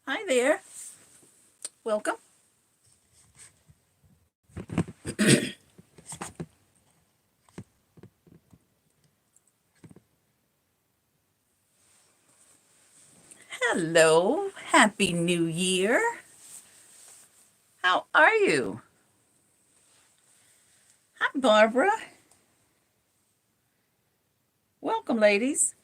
Hi there. Welcome. Hello. Happy New Year. How are you? Hi, Barbara. Welcome, ladies.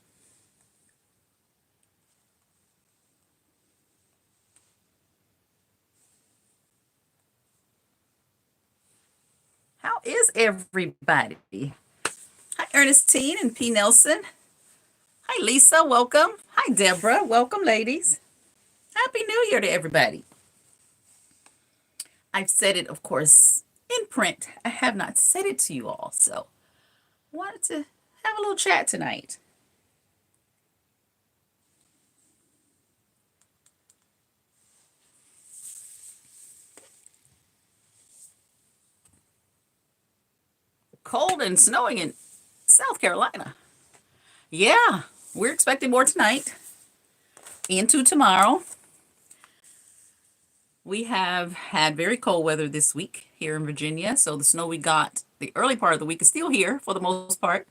How is everybody? Hi, Ernestine and P. Nelson. Hi, Lisa. Welcome. Hi, Deborah. Welcome, ladies. Happy New Year to everybody. I've said it, of course, in print. I have not said it to you all, so wanted to have a little chat tonight. Cold and snowing in South Carolina. Yeah, we're expecting more tonight into tomorrow. We have had very cold weather this week here in Virginia. So the snow we got the early part of the week is still here for the most part.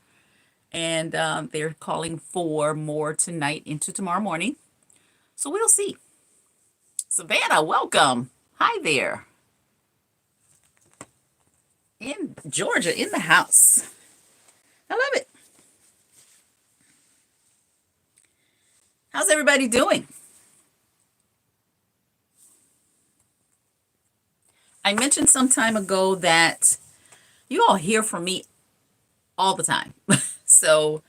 And they're calling for more tonight into tomorrow morning. So we'll see. Savannah, welcome. Hi there. In Georgia, in the house. I love it. How's everybody doing? I mentioned some time ago that you all hear from me all the time. So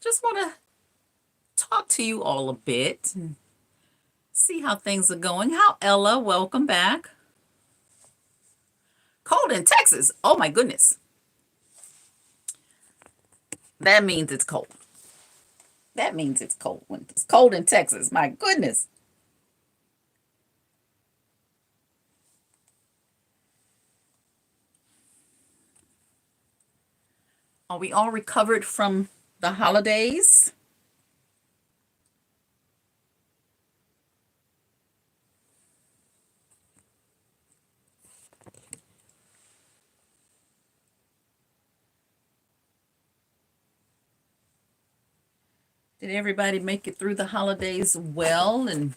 just want to talk to you all a bit and see how things are going. How Ella, welcome back. Cold in Texas. Oh my goodness. That means it's cold. That means it's cold. When it's cold in Texas, my goodness. Are we all recovered from the holidays? Did everybody make it through the holidays well and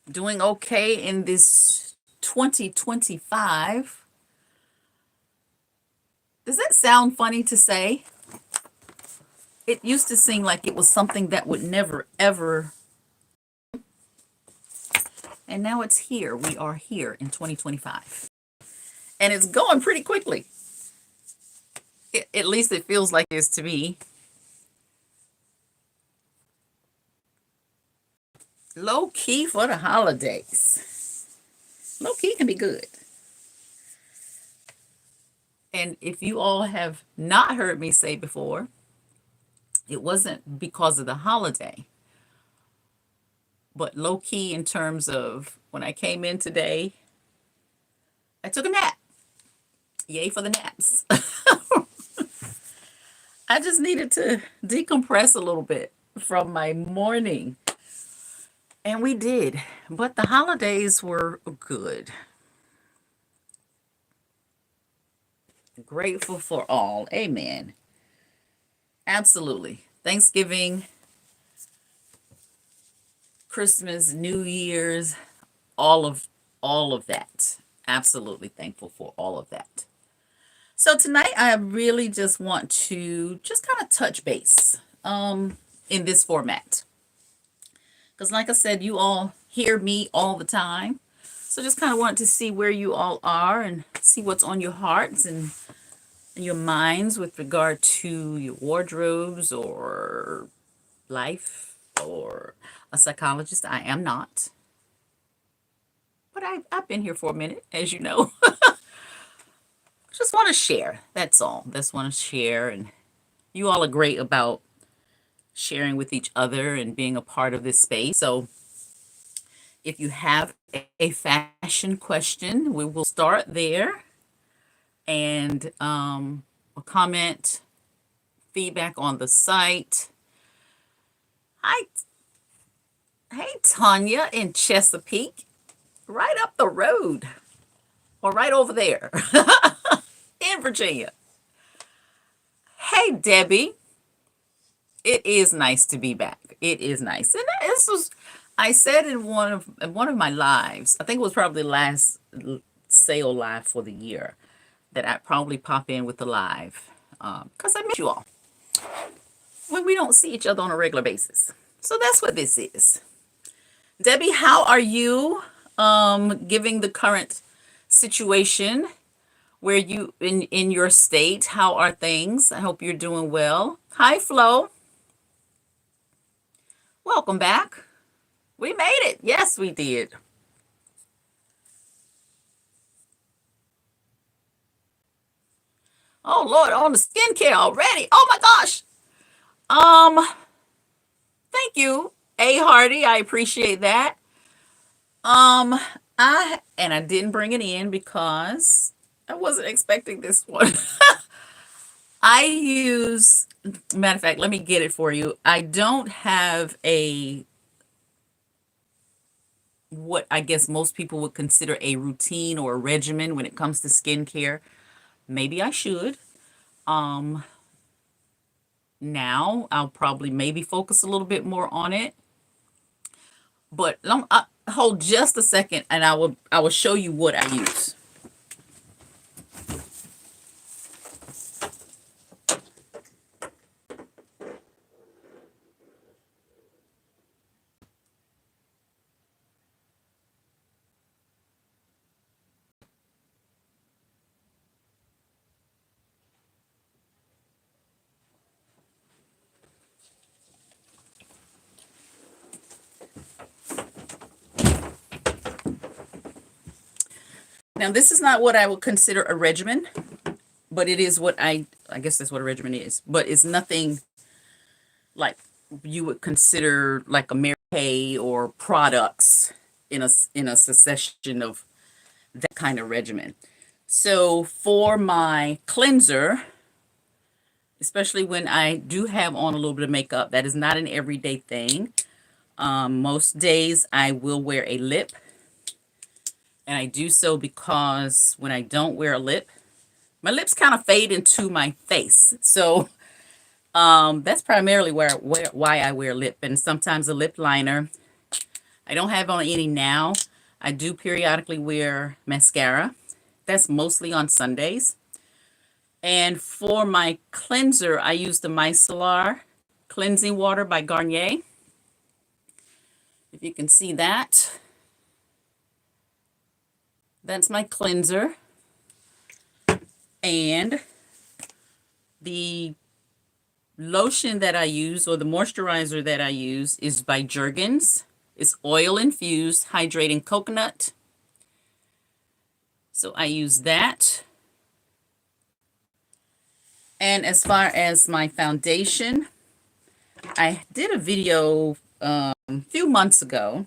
doing okay in this 2025? Does that sound funny to say? It used to seem like it was something that would never, ever. And now it's here. We are here in 2025. And it's going pretty quickly. At least it feels like it is to me. Low key for the holidays. Low key can be good. And if you all have not heard me say before, it wasn't because of the holiday, but low key in terms of when I came in today, I took a nap. Yay for the naps. I just needed to decompress a little bit from my morning. And we did. But the holidays were good. Grateful for all. Amen. Absolutely. Thanksgiving, Christmas, New Year's, all of all of that. Absolutely thankful for all of that. So tonight I really just want to just kind of touch base in this format. Because like I said, you all hear me all the time. So just kind of want to see where you all are and see what's on your hearts and your minds with regard to your wardrobes or life or a psychologist. I am not. But I've been here for a minute, as you know. Just want to share. That's all. Just want to share. And you all are great about sharing with each other and being a part of this space. So if you have a fashion question, we will start there. And a comment, feedback on the site. Hi, Hey, Tanya in Chesapeake, right up the road, or right over there in Virginia. Hey, Debbie, it is nice to be back. It is nice, and this was I said in one of my lives. I think it was probably the last sale live for the year that I'd probably pop in with the live because I miss you all when we don't see each other on a regular basis. So that's what this is. Debbie, how are you? Giving the current situation where you in your state, how are things? I hope you're doing well. Hi, Flo. Welcome back. We made it. Yes, we did. Oh Lord, on the skincare already. Oh my gosh. Um, thank you, A Hardy. I appreciate that. Um, I didn't bring it in because I wasn't expecting this one. I use, matter of fact, let me get it for you. I don't have a what I guess most people would consider a routine or a regimen when it comes to skincare. Maybe I should. Um, Now I'll probably maybe focus a little bit more on it. But hold just a second, and I will show you what I use. Now this is not what I would consider a regimen, but it is what I guess that's what a regimen is. But it's nothing like you would consider like a Mary Kay or products in a succession of that kind of regimen. So for my cleanser, especially when I do have on a little bit of makeup, that is not an everyday thing. Most days I will wear a lip, and I do so because when I don't wear a lip, my lips kind of fade into my face. So that's primarily why I wear lip, and sometimes a lip liner. I don't have on any now. I do periodically wear mascara. That's mostly on Sundays. And for my cleanser, I use the Micellar Cleansing Water by Garnier. If you can see that, that's my cleanser. And the lotion that I use, or the moisturizer that I use, is by Jergens. It's oil infused hydrating coconut. So I use that. And as far as my foundation, I did a video a few months ago,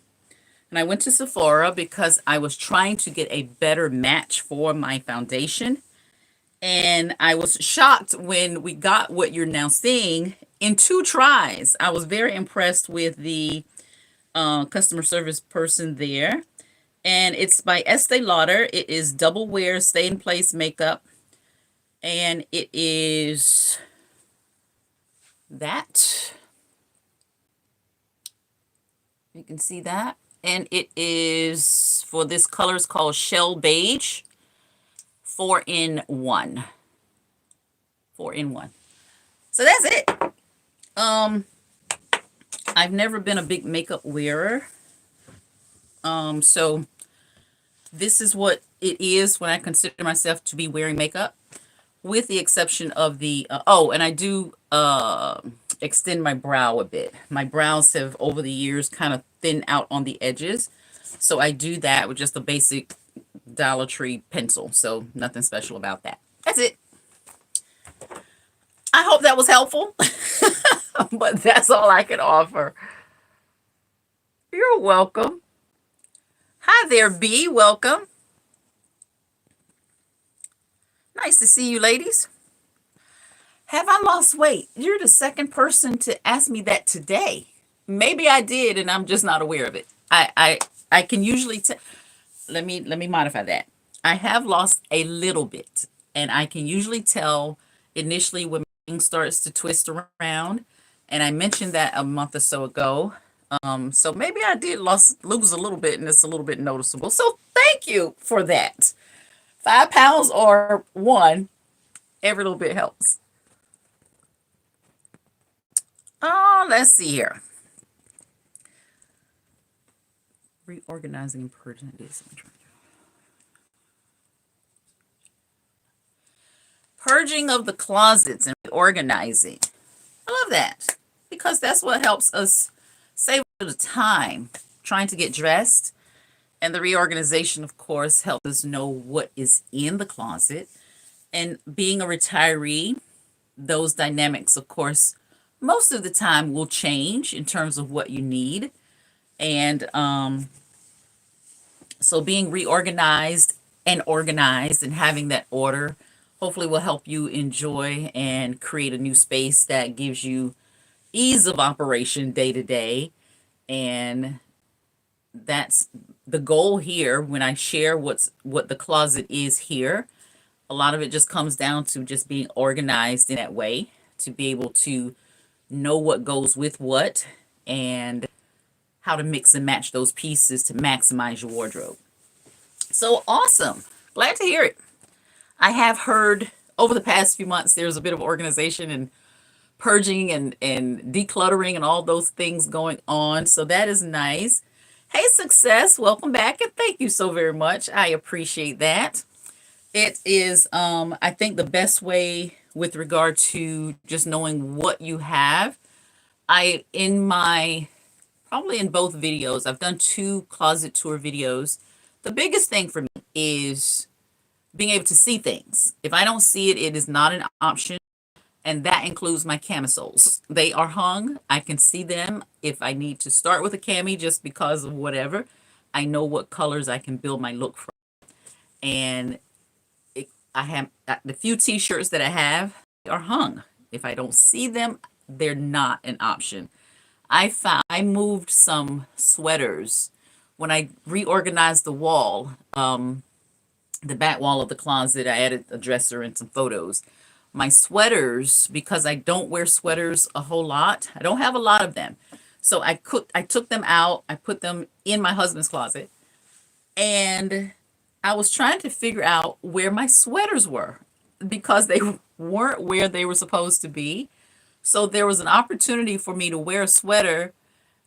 and I went to Sephora because I was trying to get a better match for my foundation. And I was shocked when we got what you're now seeing in 2 tries. I was very impressed with the customer service person there. And it's by Estee Lauder. It is double wear stay in place makeup. And it is that. You can see that. And it is, for this color, it's called Shell Beige. 4 in 1. 4 in 1. So that's it. I've never been a big makeup wearer. So this is what it is when I consider myself to be wearing makeup, with the exception of the, oh, and I do extend my brow a bit. My brows have over the years kind of thinned out on the edges. So I do that with just a basic Dollar Tree pencil. So nothing special about that. That's it. I hope that was helpful, but that's all I can offer. You're welcome. Hi there, B. Welcome. Nice to see you, ladies. Have I lost weight? You're the second person to ask me that today. Maybe I did, and I'm just not aware of it. I can usually tell. Let me modify that. I have lost a little bit, and I can usually tell initially when my thing starts to twist around. And I mentioned that a month or so ago. So maybe I did lose a little bit, and it's a little bit noticeable. So thank you for that. 5 pounds or one, every little bit helps. Oh, let's see here. Reorganizing and purging this. Purging of the closets and reorganizing. I love that because that's what helps us save a little time trying to get dressed. And the reorganization, of course, helps us know what is in the closet. And being a retiree, those dynamics, of course, most of the time will change in terms of what you need. And so being reorganized and organized and having that order hopefully will help you enjoy and create a new space that gives you ease of operation day to day. And that's the goal here when I share what the closet is here. A lot of it just comes down to just being organized in that way to be able to know what goes with what and how to mix and match those pieces to maximize your wardrobe. So awesome. Glad to hear it. I have heard over the past few months there's a bit of organization and purging and decluttering and all those things going on. So that is nice. Hey, Success, welcome back and thank you so very much. I appreciate that. It is, I think, the best way with regard to just knowing what you have. In my, probably in both videos, I've done 2 closet tour videos. The biggest thing for me is being able to see things. If I don't see it, it is not an option. And that includes my camisoles. They are hung. I can see them. If I need to start with a cami just because of whatever, I know what colors I can build my look from. And I have the few t-shirts that I have are hung. If I don't see them, they're not an option. I moved some sweaters when I reorganized the wall, the back wall of the closet. I added a dresser and some photos. My sweaters, because I don't wear sweaters a whole lot, I don't have a lot of them. So I took them out, I put them in my husband's closet, and I was trying to figure out where my sweaters were because they weren't where they were supposed to be. So there was an opportunity for me to wear a sweater,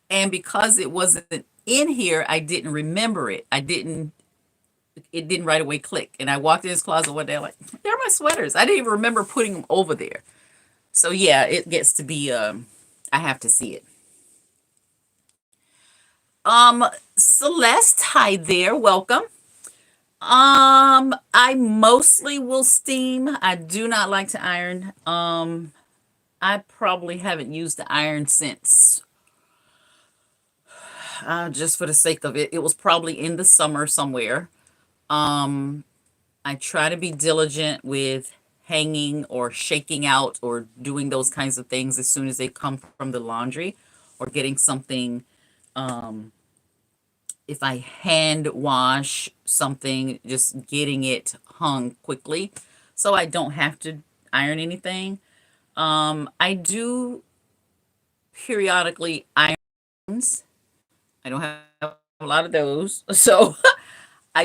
and because it wasn't in here, I didn't remember it. It didn't right away click. And I walked in his closet one day, like, there are my sweaters. I didn't even remember putting them over there. So yeah, it gets to be, I have to see it. Celeste, hi there, welcome. I mostly will steam. I do not like to iron. I probably haven't used the iron since, just for the sake of it, it was probably in the summer somewhere. I try to be diligent with hanging or shaking out or doing those kinds of things as soon as they come from the laundry or getting something. If I hand wash something, just getting it hung quickly so I don't have to iron anything. I do periodically irons. I don't have a lot of those, so I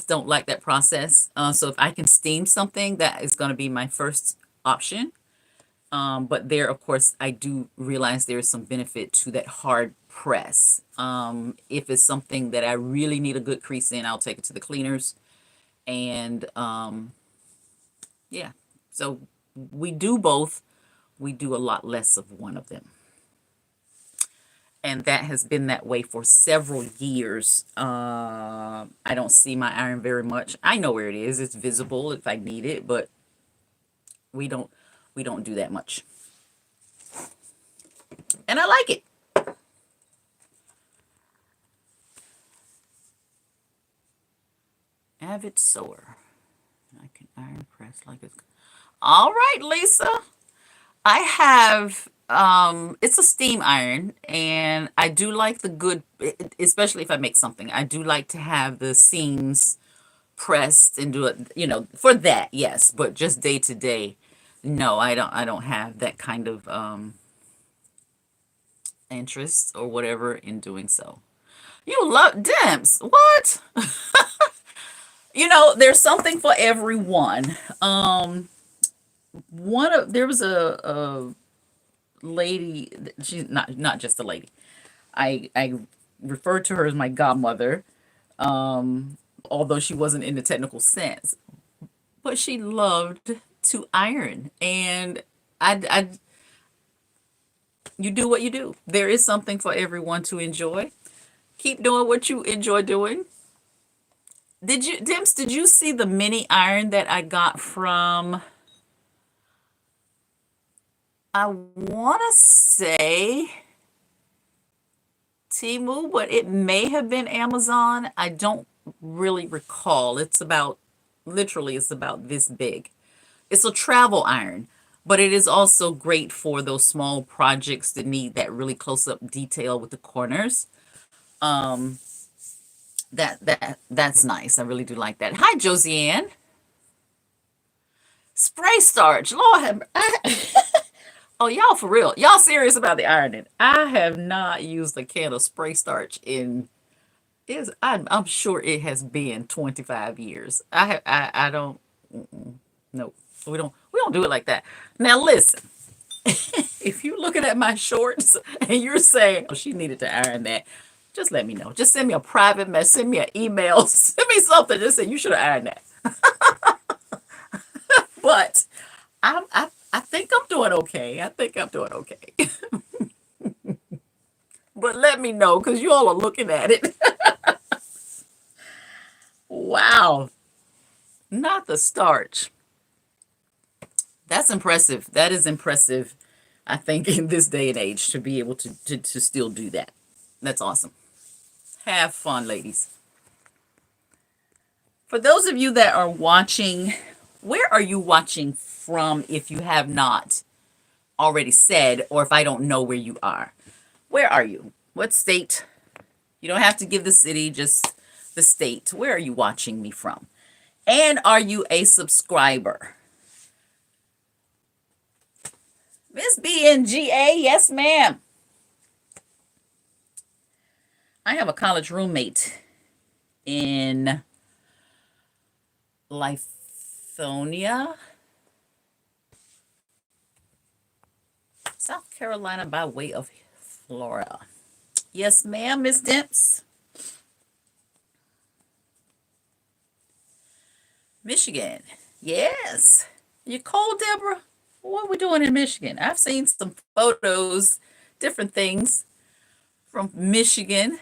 don't like that process. So if I can steam something, that is going to be my first option. But there, of course, I do realize there is some benefit to that hard press. If it's something that I really need a good crease in, I'll take it to the cleaners. And yeah, so we do both. We do a lot less of one of them. And that has been that way for several years. I don't see my iron very much. I know where it is. It's visible if I need it, but we don't do that much. And I like it. Avid sewer. I can iron press like it's. All right, Lisa. I have It's a steam iron, and I do like the good, especially if I make something. I do like to have the seams pressed and do it, for that, yes. But just day to day, no, I don't have that kind of interest or whatever in doing so. You love dimps. What? There's something for everyone. There was a lady, she's not just a lady. I refer to her as my godmother, although she wasn't in the technical sense, but she loved to iron. And I you do what you do. There is something for everyone to enjoy. Keep doing what you enjoy doing. Did you see the mini iron that I got from, I want to say Temu, but it may have been Amazon. I don't really recall. It's about this big. It's a travel iron, but it is also great for those small projects that need that really close up detail with the corners. Um, that's nice. I really do like that. Hi, Josiane. Spray starch. Lord have oh, y'all for real. Y'all serious about the ironing? I have not used a can of spray starch in is I'm sure it has been 25 years. I don't no. We don't do it like that. Now listen, if you're looking at my shorts and you're saying, "Oh, she needed to iron that," just let me know. Just send me a private message, send me an email, send me something. Just say you should have ironed that. But I think I'm doing okay. I think I'm doing okay. But let me know because you all are looking at it. Wow, not the starch. That's impressive. That is impressive. I think in this day and age to be able to still do that. That's awesome. Have fun, ladies. For those of you that are watching, where are you watching from if you have not already said, or if I don't know where you are? Where are you? What state? You don't have to give the city, just the state. Where are you watching me from? And are you a subscriber? Miss BNGA, yes, ma'am. I have a college roommate in Lithonia, South Carolina, by way of Florida. Yes, ma'am, Miss Demps. Michigan. Yes. You cold, Deborah? What are we doing in Michigan? I've seen some photos, different things from Michigan.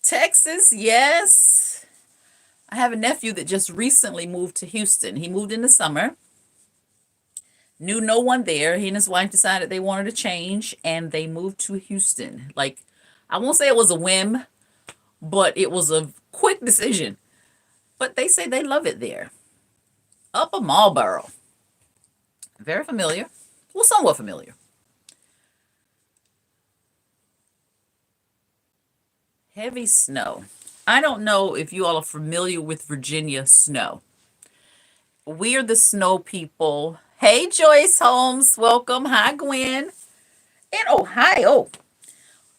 Texas, yes. I have a nephew that just recently moved to Houston. He moved in the summer, knew no one there. He and his wife decided they wanted to change and they moved to Houston. Like, I won't say it was a whim, but it was a quick decision. But they say they love it there. Upper Marlboro. Very familiar. Well, somewhat familiar. Heavy snow. I don't know if you all are familiar with Virginia snow. We are the snow people. Hey, Joyce Holmes. Welcome. Hi, Gwen. In Ohio.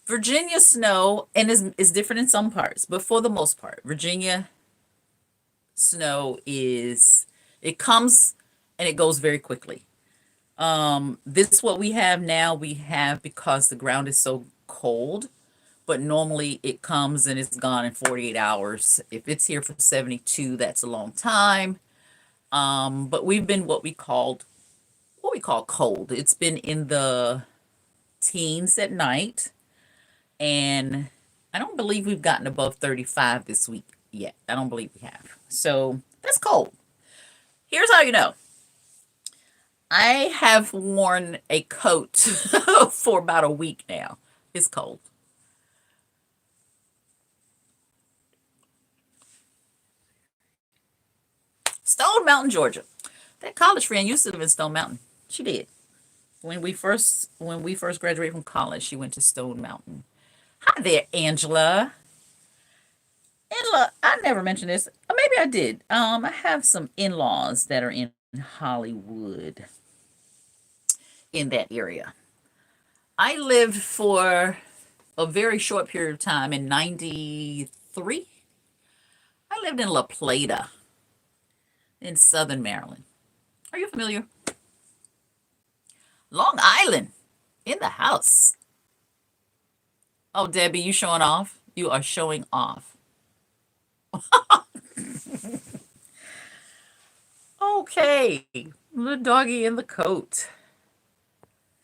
Virginia snow, and is different in some parts, but for the most part, Virginia snow it comes and it goes very quickly. This what we have now, we have because the ground is so cold, but normally it comes and it's gone in 48 hours. If it's here for 72, that's a long time. But we've been what we call cold. It's been in the teens at night, and I don't believe we've gotten above 35 this week yet. I don't believe we have. So that's cold. Here's how you know. I have worn a coat for about a week now. It's cold. Stone Mountain, Georgia. That college friend used to live in Stone Mountain. She did. When we first graduated from college, she went to Stone Mountain. Hi there, Angela. Angela, I never mentioned this. Maybe I did. I have some in-laws that are in Hollywood, in that area. I lived for a very short period of time in 93. I lived in La Plata in Southern Maryland. Are you familiar? Long Island in the house. Oh, Debbie, you showing off? You are showing off. Okay, the doggy in the coat.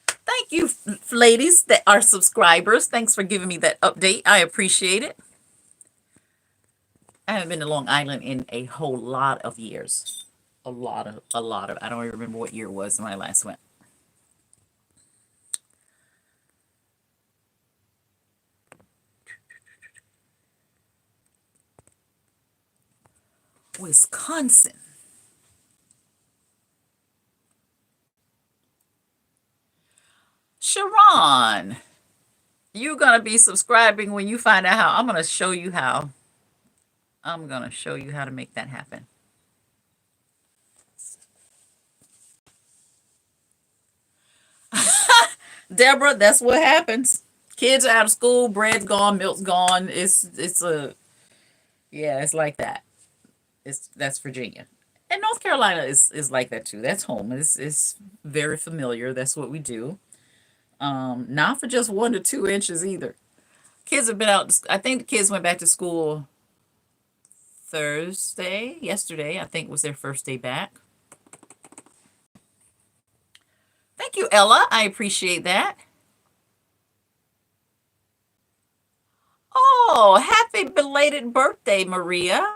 Thank you, ladies that are subscribers. Thanks for giving me that update. I appreciate it. I haven't been to Long Island in a whole lot of years. A lot of. I don't even remember what year it was when I last went. Wisconsin. Sharon, you're gonna be subscribing when you find out how. I'm gonna show you how. I'm gonna show you how to make that happen. Deborah, that's what happens. Kids are out of school, bread's gone, milk's gone. It's a yeah, it's like that. That's Virginia. And North Carolina is like that too. That's home. It's very familiar. That's what we do. Not for just 1 to 2 inches either. Kids have been out. I think the kids went back to school Thursday. Yesterday, I think, was their first day back. Thank you, Ella. I appreciate that. Oh, happy belated birthday, Maria.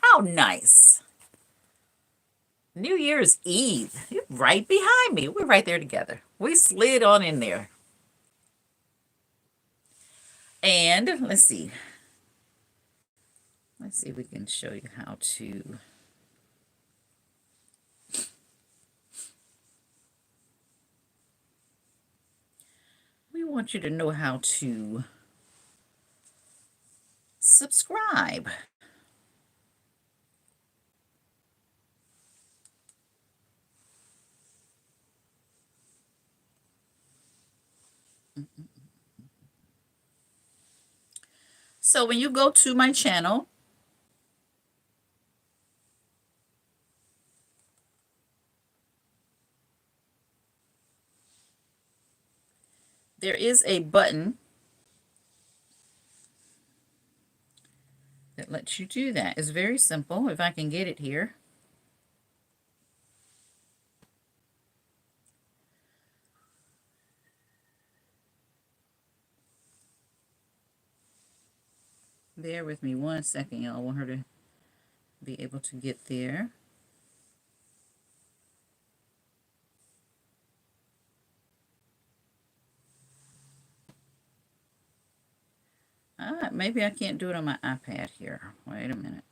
How nice. New Year's Eve. You're right behind me. We're right there together. We slid on in there. And let's see. Let's see if we can show you how to. We want you to know how to subscribe. So when you go to my channel, there is a button that lets you do that. It's very simple. If I can get it here. Bear with me 1 second, y'all. I want her to be able to get there. Maybe I can't do it on my iPad here. Wait a minute.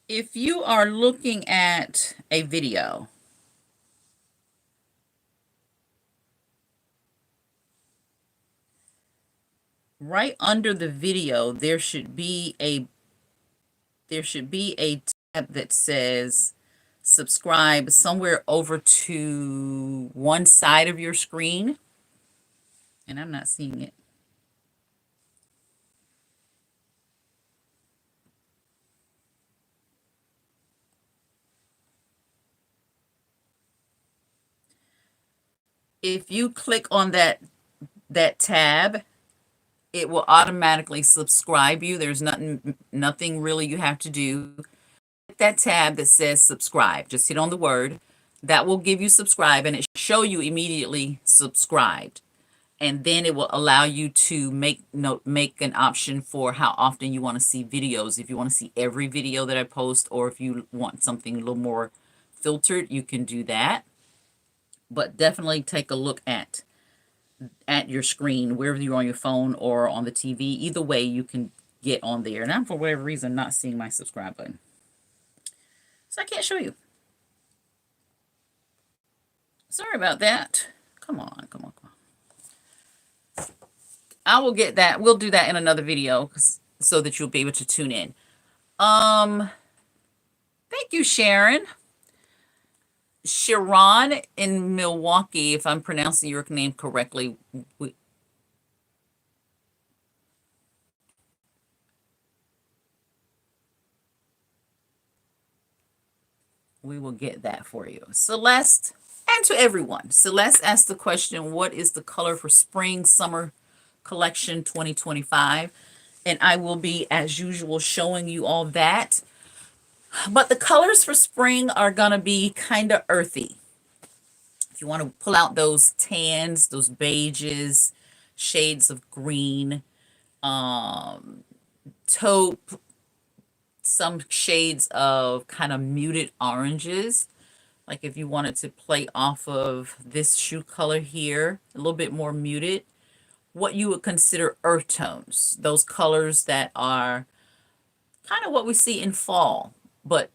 If you are looking at a video, right under the video, there should be a tab that says subscribe somewhere over to one side of your screen, and I'm not seeing it. If you click on that tab, it will automatically subscribe you. There's nothing really you have to do. That tab that says subscribe, just hit on the word. That will give you subscribe, and it show you immediately subscribed. And then it will allow you to make an option for how often you want to see videos. If you want to see every video that I post, or if you want something a little more filtered, you can do that. But definitely take a look at your screen, wherever you're on your phone or on the TV. Either way, you can get on there. And I'm, for whatever reason, not seeing my subscribe button, so I can't show you. Sorry about that. Come on, come on, come on. I will get that. We'll do that in another video so that you'll be able to tune in. Um, Thank you, Sharon. Sharon in Milwaukee, if I'm pronouncing your name correctly. We will get that for you. Celeste, and to everyone. Celeste asked the question, what is the color for spring summer collection 2025? And I will be, as usual, showing you all that. But the colors for spring are going to be kind of earthy. If you want to pull out those tans, those beiges, shades of green, taupe, some shades of kind of muted oranges. Like if you wanted to play off of this shoe color here, a little bit more muted, what you would consider earth tones, those colors that are kind of what we see in fall, but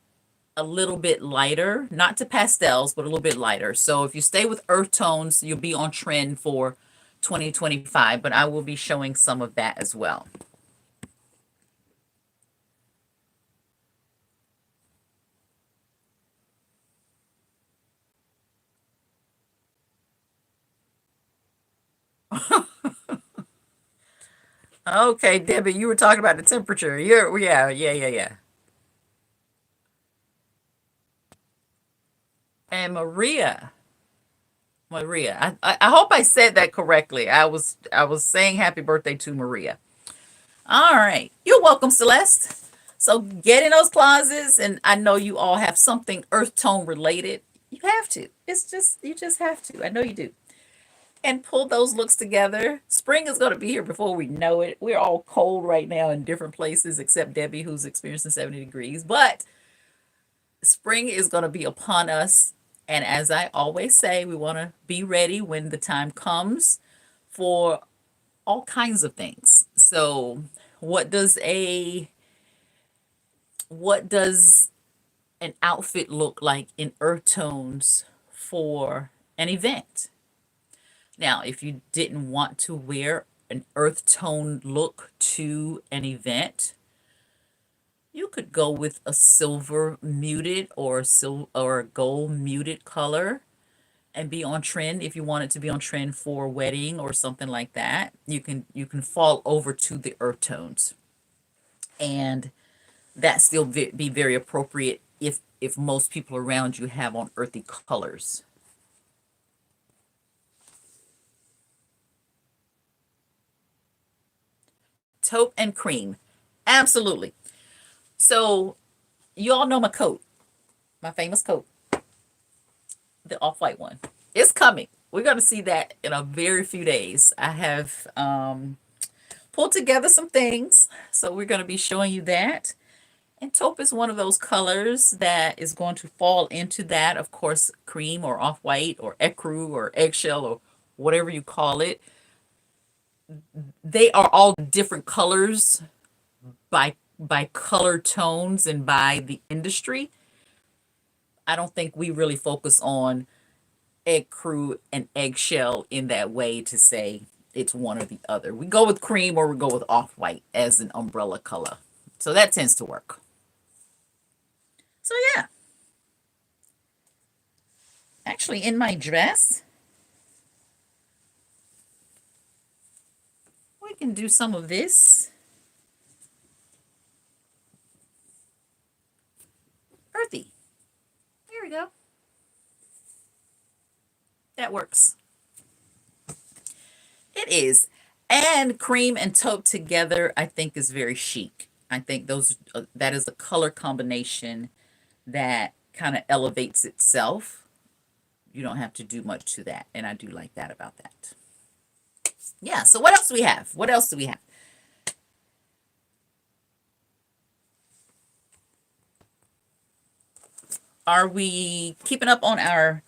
a little bit lighter, not to pastels, but a little bit lighter. So if you stay with earth tones, you'll be on trend for 2025, but I will be showing some of that as well. Okay, Debbie, you were talking about the temperature. Yeah. And Maria, I hope I said that correctly. I was saying happy birthday to Maria. All right, you're welcome, Celeste. So get in those closets, and I know you all have something earth tone related. You have to. It's just you just have to. I know you do. And pull those looks together. Spring is going to be here before we know it. We're all cold right now in different places, except Debbie, who's experiencing 70 degrees. But spring is going to be upon us. And as I always say, we want to be ready when the time comes for all kinds of things. So, what does a what does an outfit look like in earth tones for an event? Now, if you didn't want to wear an earth tone look to an event, you could go with a silver muted or a gold muted color and be on trend. If you want it to be on trend for a wedding or something like that, you can fall over to the earth tones, and that still be very appropriate if most people around you have on earthy colors. Taupe and cream, absolutely. So you all know my coat, my famous coat, the off-white one. It's coming. We're going to see that in a very few days. I have pulled together some things, so we're going to be showing you that. And taupe is one of those colors that is going to fall into that. Of course, cream or off-white or ecru or eggshell or whatever you call it. They are all different colors by color tones and by the industry. I don't think we really focus on ecru and eggshell in that way to say it's one or the other. We go with cream or we go with off-white as an umbrella color. So that tends to work. So yeah. Actually, in my dress, we can do some of this. Earthy. Here we go. That works. It is. And cream and taupe together, I think, is very chic. I think that is a color combination that kind of elevates itself. You don't have to do much to that, and I do like that about that. Yeah, so what else do we have? What else do we have? Are we keeping up on our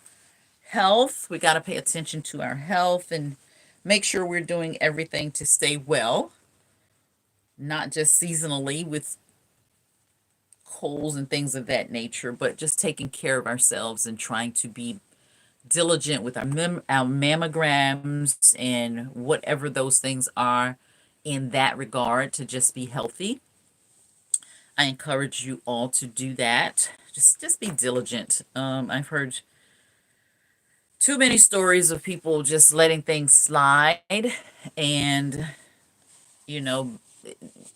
health? We got to pay attention to our health and make sure we're doing everything to stay well, not just seasonally with colds and things of that nature, but just taking care of ourselves and trying to be diligent with our mammograms and whatever those things are in that regard to just be healthy. I encourage you all to do that. Just be diligent. I've heard too many stories of people just letting things slide and you know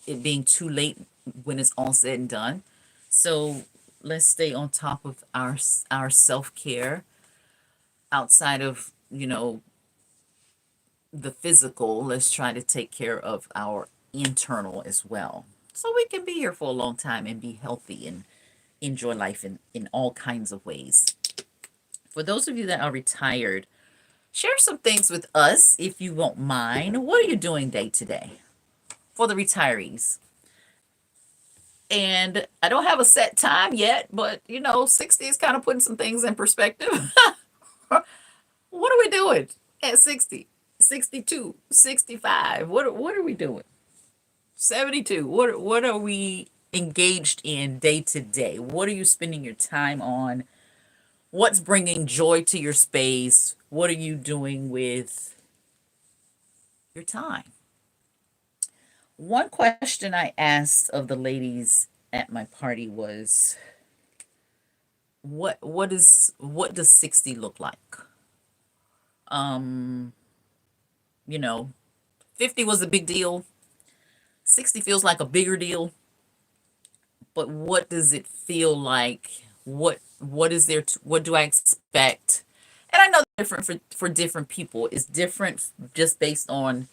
it being too late when it's all said and done. So let's stay on top of our self-care outside of, the physical. Let's try to take care of our internal as well. So we can be here for a long time and be healthy and enjoy life in all kinds of ways. For those of you that are retired, share some things with us if you won't mind. What are you doing day to day for the retirees? And I don't have a set time yet, but 60 is kind of putting some things in perspective. What are we doing at 60, 62, 65? What are we doing? 72. What are we engaged in day to day? What are you spending your time on? What's bringing joy to your space? What are you doing with your time? One question I asked of the ladies at my party was what does 60 look like? Um, you know, 50 was a big deal. 60 feels like a bigger deal, but what does it feel like? What is there what do I expect? And I know different for different people. It's different just based on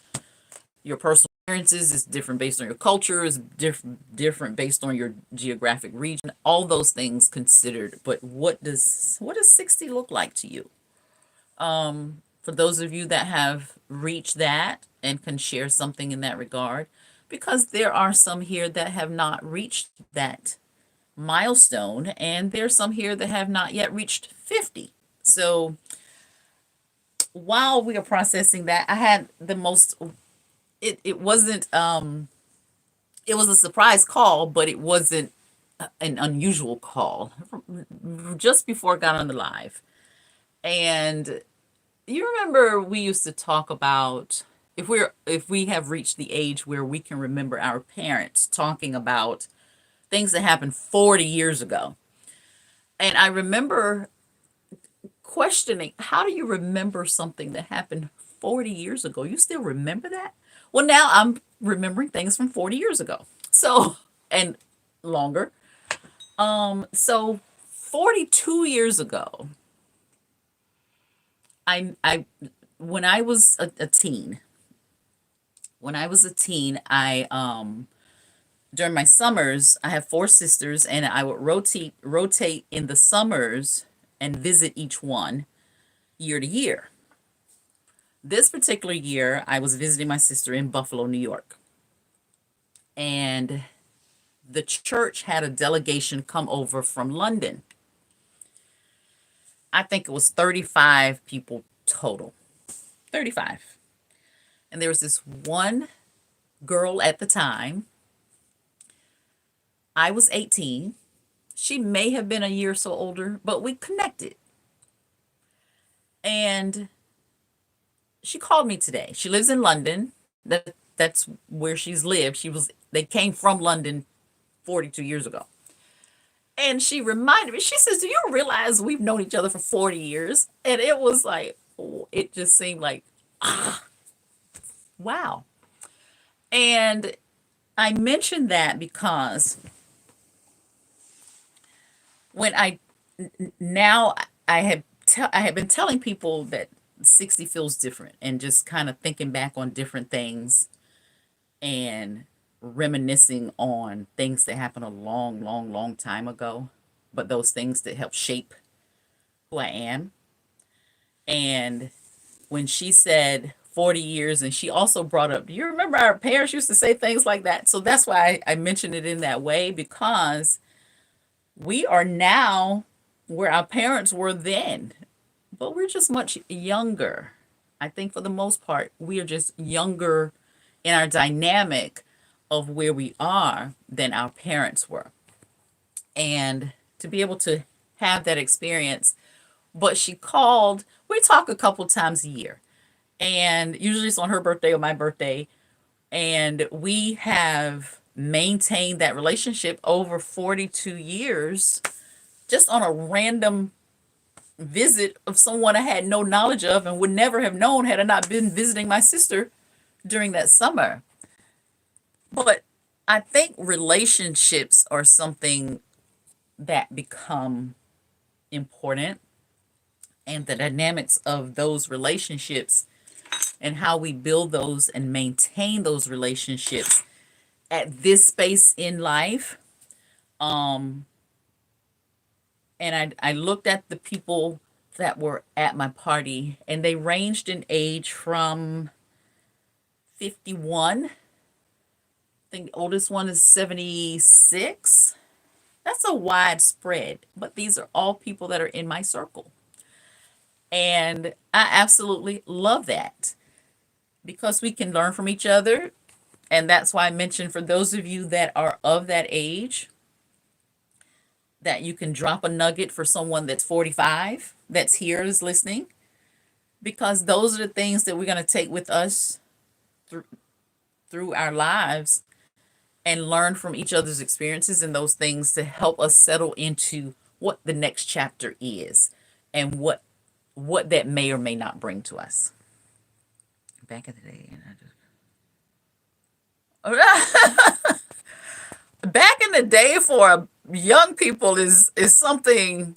your personal experiences. It's different based on your culture. It's different based on your geographic region. All those things considered. But what does 60 look like to you? For those of you that have reached that and can share something in that regard, because there are some here that have not reached that milestone, and there's some here that have not yet reached 50. So while we are processing that, I had the most, it wasn't, it was a surprise call, but it wasn't an unusual call just before I got on the live. And you remember we used to talk about if we have reached the age where we can remember our parents talking about things that happened 40 years ago. And I remember questioning, how do you remember something that happened 40 years ago? You still remember that? Well, now I'm remembering things from 40 years ago. So, and longer. So 42 years ago, I when I was a teen, I during my summers, I have four sisters, and I would rotate in the summers and visit each one year to year. This particular year, I was visiting my sister in Buffalo, New York, and the church had a delegation come over from London. I think it was 35 people total. 35. And there was this one girl at the time. I was 18. She may have been a year or so older, but we connected. And she called me today. She lives in London. That's where she's lived. They came from London 42 years ago. And she reminded me, she says, "Do you realize we've known each other for 40 years?" And it was like, it just seemed like, wow. And I mentioned that because when now I have been telling people that 60 feels different, and just kind of thinking back on different things and reminiscing on things that happened a long, long, long time ago, but those things that help shape who I am. And when she said 40 years, and she also brought up, do you remember our parents used to say things like that? So that's why I mentioned it in that way, because we are now where our parents were then, but we're just much younger. I think for the most part, we are just younger in our dynamic of where we are than our parents were. And to be able to have that experience but she called. We talk a couple times a year, and usually it's on her birthday or my birthday. And we have maintained that relationship over 42 years just on a random visit of someone I had no knowledge of and would never have known had I not been visiting my sister during that summer. But I think relationships are something that become important, and the dynamics of those relationships and how we build those and maintain those relationships at this space in life. Um, and I looked at the people that were at my party, and they ranged in age from 51. I think the oldest one is 76. That's a wide spread, but these are all people that are in my circle. And I absolutely love that because we can learn from each other. And that's why I mentioned for those of you that are of that age, that you can drop a nugget for someone that's 45 that's here is listening, because those are the things that we're going to take with us through, through our lives and learn from each other's experiences and those things to help us settle into what the next chapter is and what that may or may not bring to us. Back in the day, and back in the day for young people is something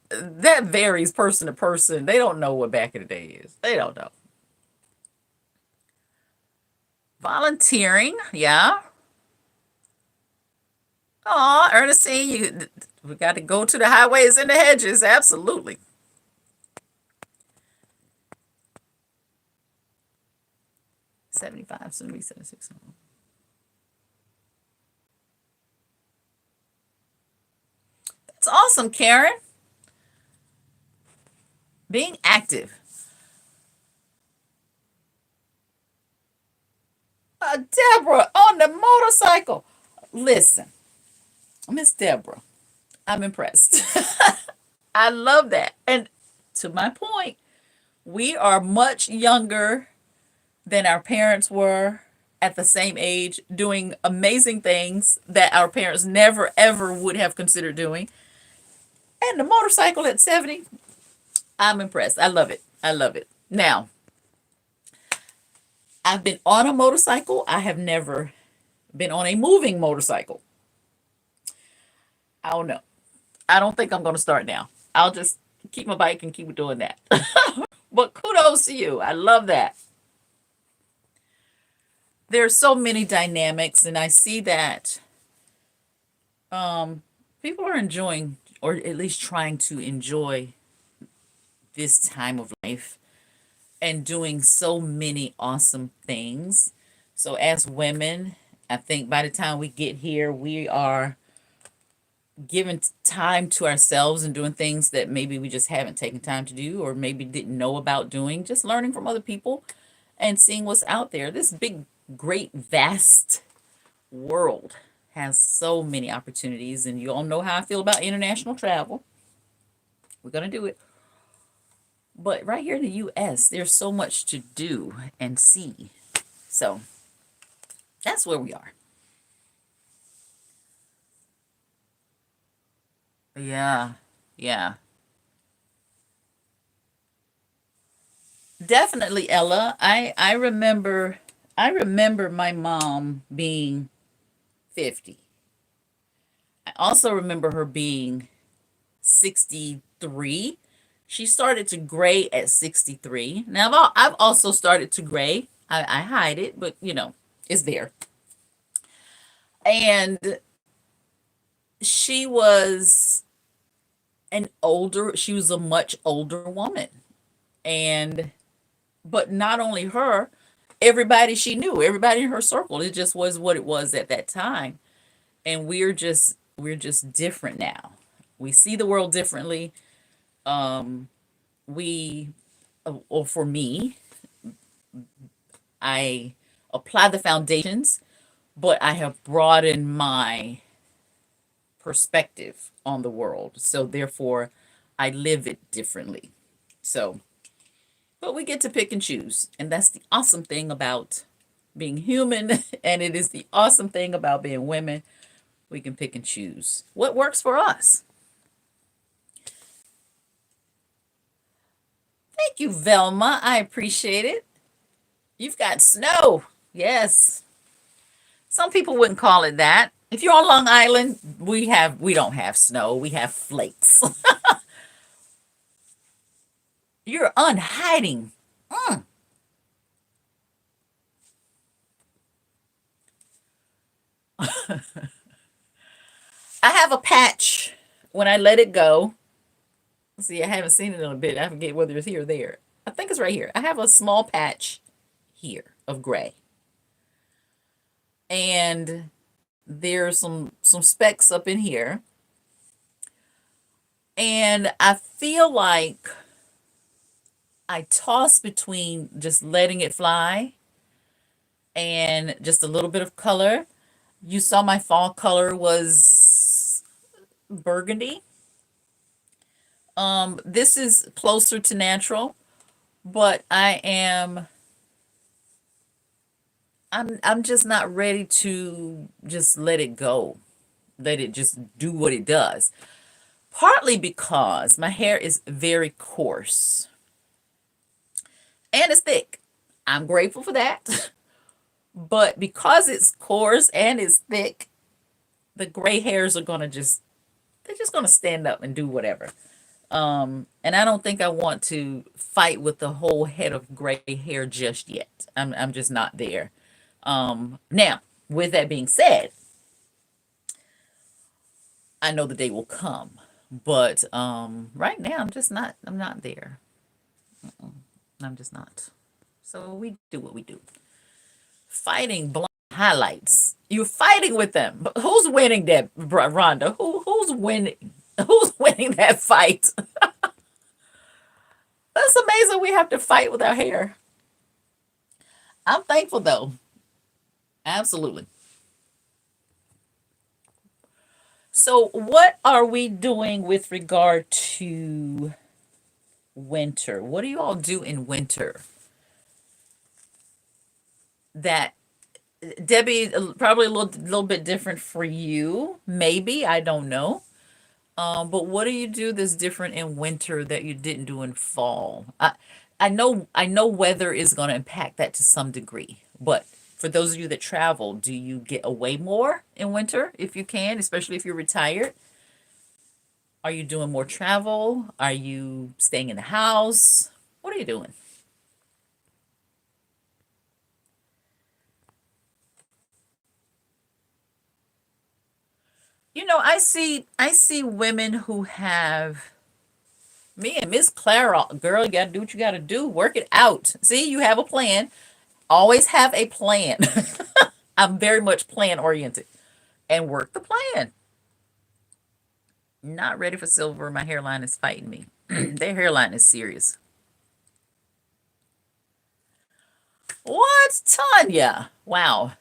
that varies person to person. They don't know what back in the day is. They don't know. Volunteering, yeah. Oh, Ernestine, we got to go to the highways and the hedges. Absolutely. 75, 76. That's awesome, Karen. Being active. Deborah on the motorcycle. Listen, Miss Deborah, I'm impressed. I love that. And to my point, we are much younger than our parents were at the same age, doing amazing things that our parents never ever would have considered doing. And the motorcycle at 70, I'm impressed. I love it. I love it. Now, I've been on a motorcycle. I have never been on a moving motorcycle. I don't know. I don't think I'm going to start now. I'll just keep my bike and keep doing that. But kudos to you. I love that. There's so many dynamics, and I see that people are enjoying, or at least trying to enjoy, this time of life and doing so many awesome things. So as women, I think by the time we get here, we are giving time to ourselves and doing things that maybe we just haven't taken time to do or maybe didn't know about doing, just learning from other people and seeing what's out there. This big, great, vast world has so many opportunities, and you all know how I feel about international travel. We're going to do it. But right here in the US, there's so much to do and see. So that's where we are. Yeah. Yeah. Definitely, Ella. I remember my mom being 50. I also remember her being 63. She started to gray at 63. Now I've also started to gray. I hide it, but it's there. And she was she was a much older woman. And but not only her, everybody she knew, everybody in her circle, it just was what it was at that time. And we're just different now. We see the world differently. We or for me, I apply the foundations, but I have broadened my perspective on the world. So therefore, I live it differently. So, but we get to pick and choose. And that's the awesome thing about being human. And it is the awesome thing about being women. We can pick and choose what works for us. Thank you, Velma. I appreciate it. You've got snow. Yes. Some people wouldn't call it that. If you're on Long Island, we don't have snow. We have flakes. You're unhiding. Mm. I have a patch when I let it go. See, I haven't seen it in a bit. I forget whether it's here or there. I think it's right here. I have a small patch here of gray. And there's some specks up in here. And I feel like I toss between just letting it fly and just a little bit of color. You saw my fall color was burgundy. This is closer to natural, but I'm just not ready to just let it go. Let it just do what it does. Partly because my hair is very coarse and it's thick. I'm grateful for that. But because it's coarse and it's thick, the gray hairs are gonna just they're just gonna stand up and do whatever. And I don't think I want to fight with the whole head of gray hair just yet. I'm just not there. Now, with that being said, I know the day will come. But right now I'm not there. I'm just not. So we do what we do. Fighting blonde highlights. You're fighting with them. But who's winning that, Rhonda? Who's winning? Who's winning that fight? That's amazing. We have to fight with our hair. I'm thankful though. Absolutely. So, what are we doing with regard to winter? What do you all do in winter? That Debbie, probably a little bit different for you. Maybe I don't know. But what do you do that's different in winter that you didn't do in fall? I know weather is going to impact that to some degree, but for those of you that travel, do you get away more in winter if you can, especially if you're retired? Are you doing more travel? Are you staying in the house? What are you doing? You know, I see women who have me and Miss Clara, girl, you gotta do what you gotta do. Work it out. See, you have a plan. Always have a plan. I'm very much plan oriented and work the plan. Not ready for silver. My hairline is fighting me. Their hairline is serious. What, Tanya? Wow,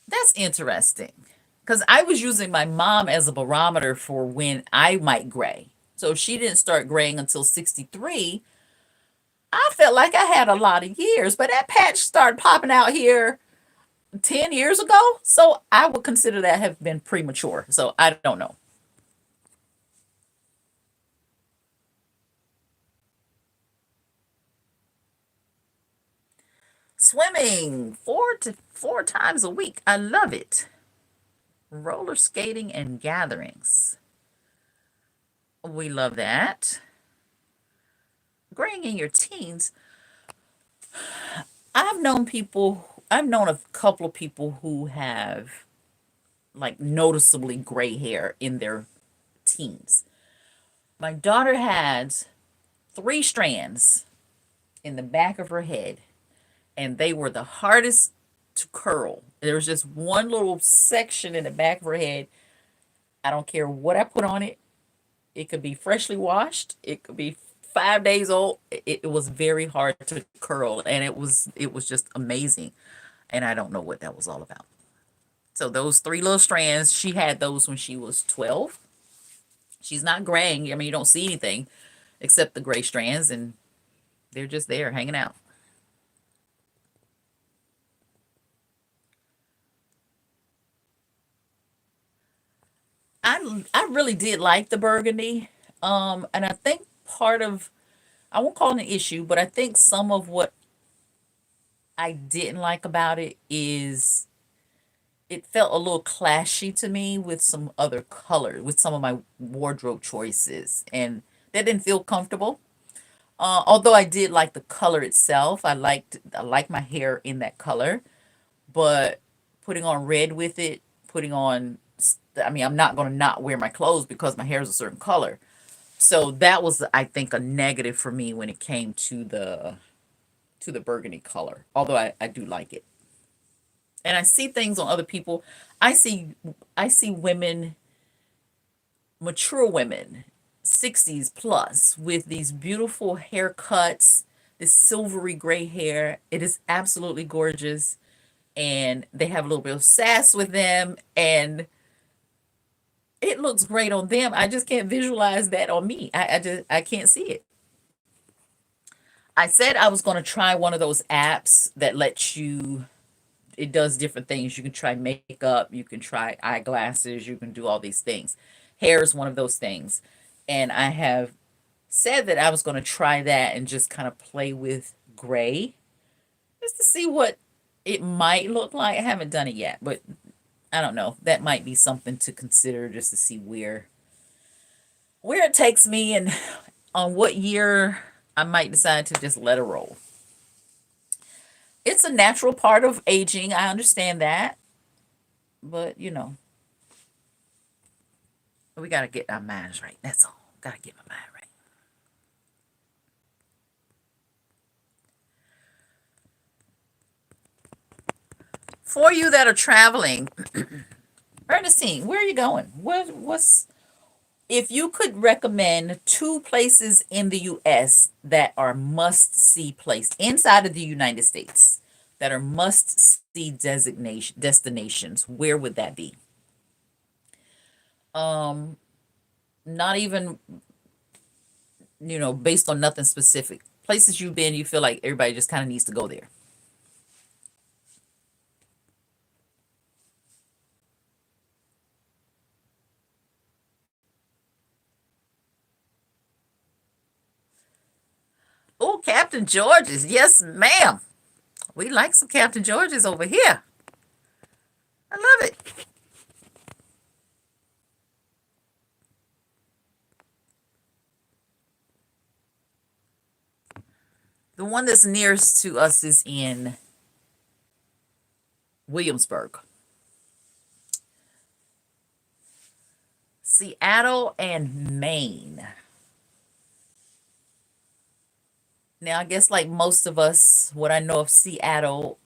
that's interesting. Because I was using my mom as a barometer for when I might gray. So if she didn't start graying until 63, I felt like I had a lot of years. But that patch started popping out here 10 years ago. So I would consider that have been premature. So I don't know. Swimming four times a week. I love it. Roller skating and gatherings. We love that. Graying in your teens. I've known a couple of people who have like noticeably gray hair in their teens. My daughter had three strands in the back of her head, and they were the hardest to curl. There was just one little section in the back of her head. I don't care what I put on it. It could be freshly washed. It could be 5 days old. It was very hard to curl, and it was just amazing. And I don't know what that was all about. So those three little strands, she had those when she was 12. She's not graying. I mean, you don't see anything except the gray strands, and they're just there hanging out. I really did like the burgundy. And I think part of, I won't call it an issue, but I think some of what I didn't like about it is it felt a little clashy to me with some other color, with some of my wardrobe choices, and that didn't feel comfortable. Although I did like the color itself, I liked my hair in that color, but putting on red with it, putting on, I mean, I'm not going to not wear my clothes because my hair is a certain color. So that was, I think, a negative for me when it came to the burgundy color. Although I do like it, and I see things on other people. I see I see women, mature women, 60s plus, with these beautiful haircuts, this silvery gray hair. It is absolutely gorgeous, and they have a little bit of sass with them, and it looks great on them. I just can't visualize that on me. I can't see it. I said I was going to try one of those apps that lets you, it does different things. You can try makeup, you can try eyeglasses, you can do all these things. Hair is one of those things. And I have said that I was going to try that and just kind of play with gray just to see what it might look like. I haven't done it yet, but I don't know. That might be something to consider just to see where it takes me and on what year I might decide to just let it roll. It's a natural part of aging. I understand that, but we got to get our minds right. That's all. Got to get my mind right. For you that are traveling, Ernestine, where are you going? What's if you could recommend two places in the US that are must see place inside of the United States that are must see designation destinations, where would that be? Um, Not even, based on nothing specific. Places you've been, you feel like everybody just kind of needs to go there. Oh, Captain George's. Yes, ma'am. We like some Captain George's over here. I love it. The one that's nearest to us is in Williamsburg. Seattle and Maine. Now, I guess like most of us, what I know of Seattle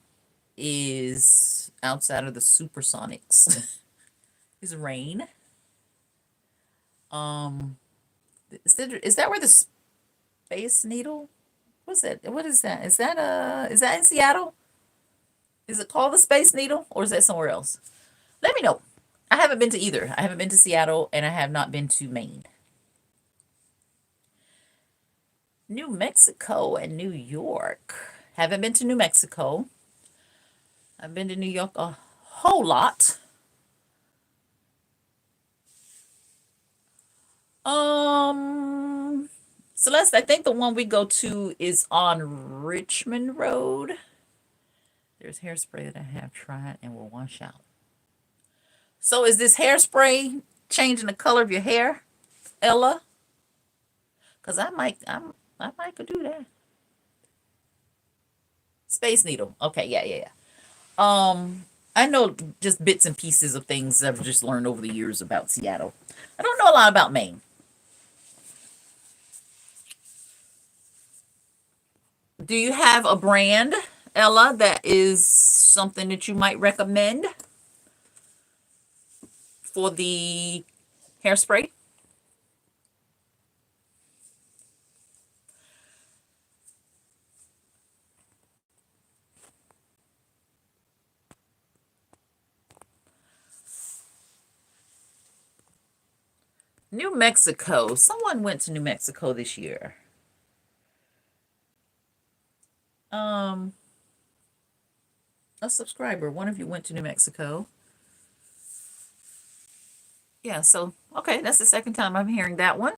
is outside of the Supersonics is rain. Um, is that where the Space Needle? What's that? What is that? Is that in Seattle? Is it called the Space Needle or is that somewhere else? Let me know. I haven't been to either. I haven't been to Seattle and I have not been to Maine. New Mexico and New York. Haven't been to New Mexico. I've been to New York a whole lot. Um, Celeste, I think the one we go to is on Richmond Road. There's hairspray that I have tried and will wash out. So is this hairspray changing the color of your hair, Ella? Cause I might could do that. Space Needle. Okay, yeah, yeah, yeah. I know just bits and pieces of things I've just learned over the years about Seattle. I don't know a lot about Maine. Do you have a brand, Ella, that is something that you might recommend for the hairspray? New Mexico. Someone went to New Mexico this year. Um, a subscriber. One of you went to New Mexico. Yeah, so okay, that's the second time I'm hearing that one.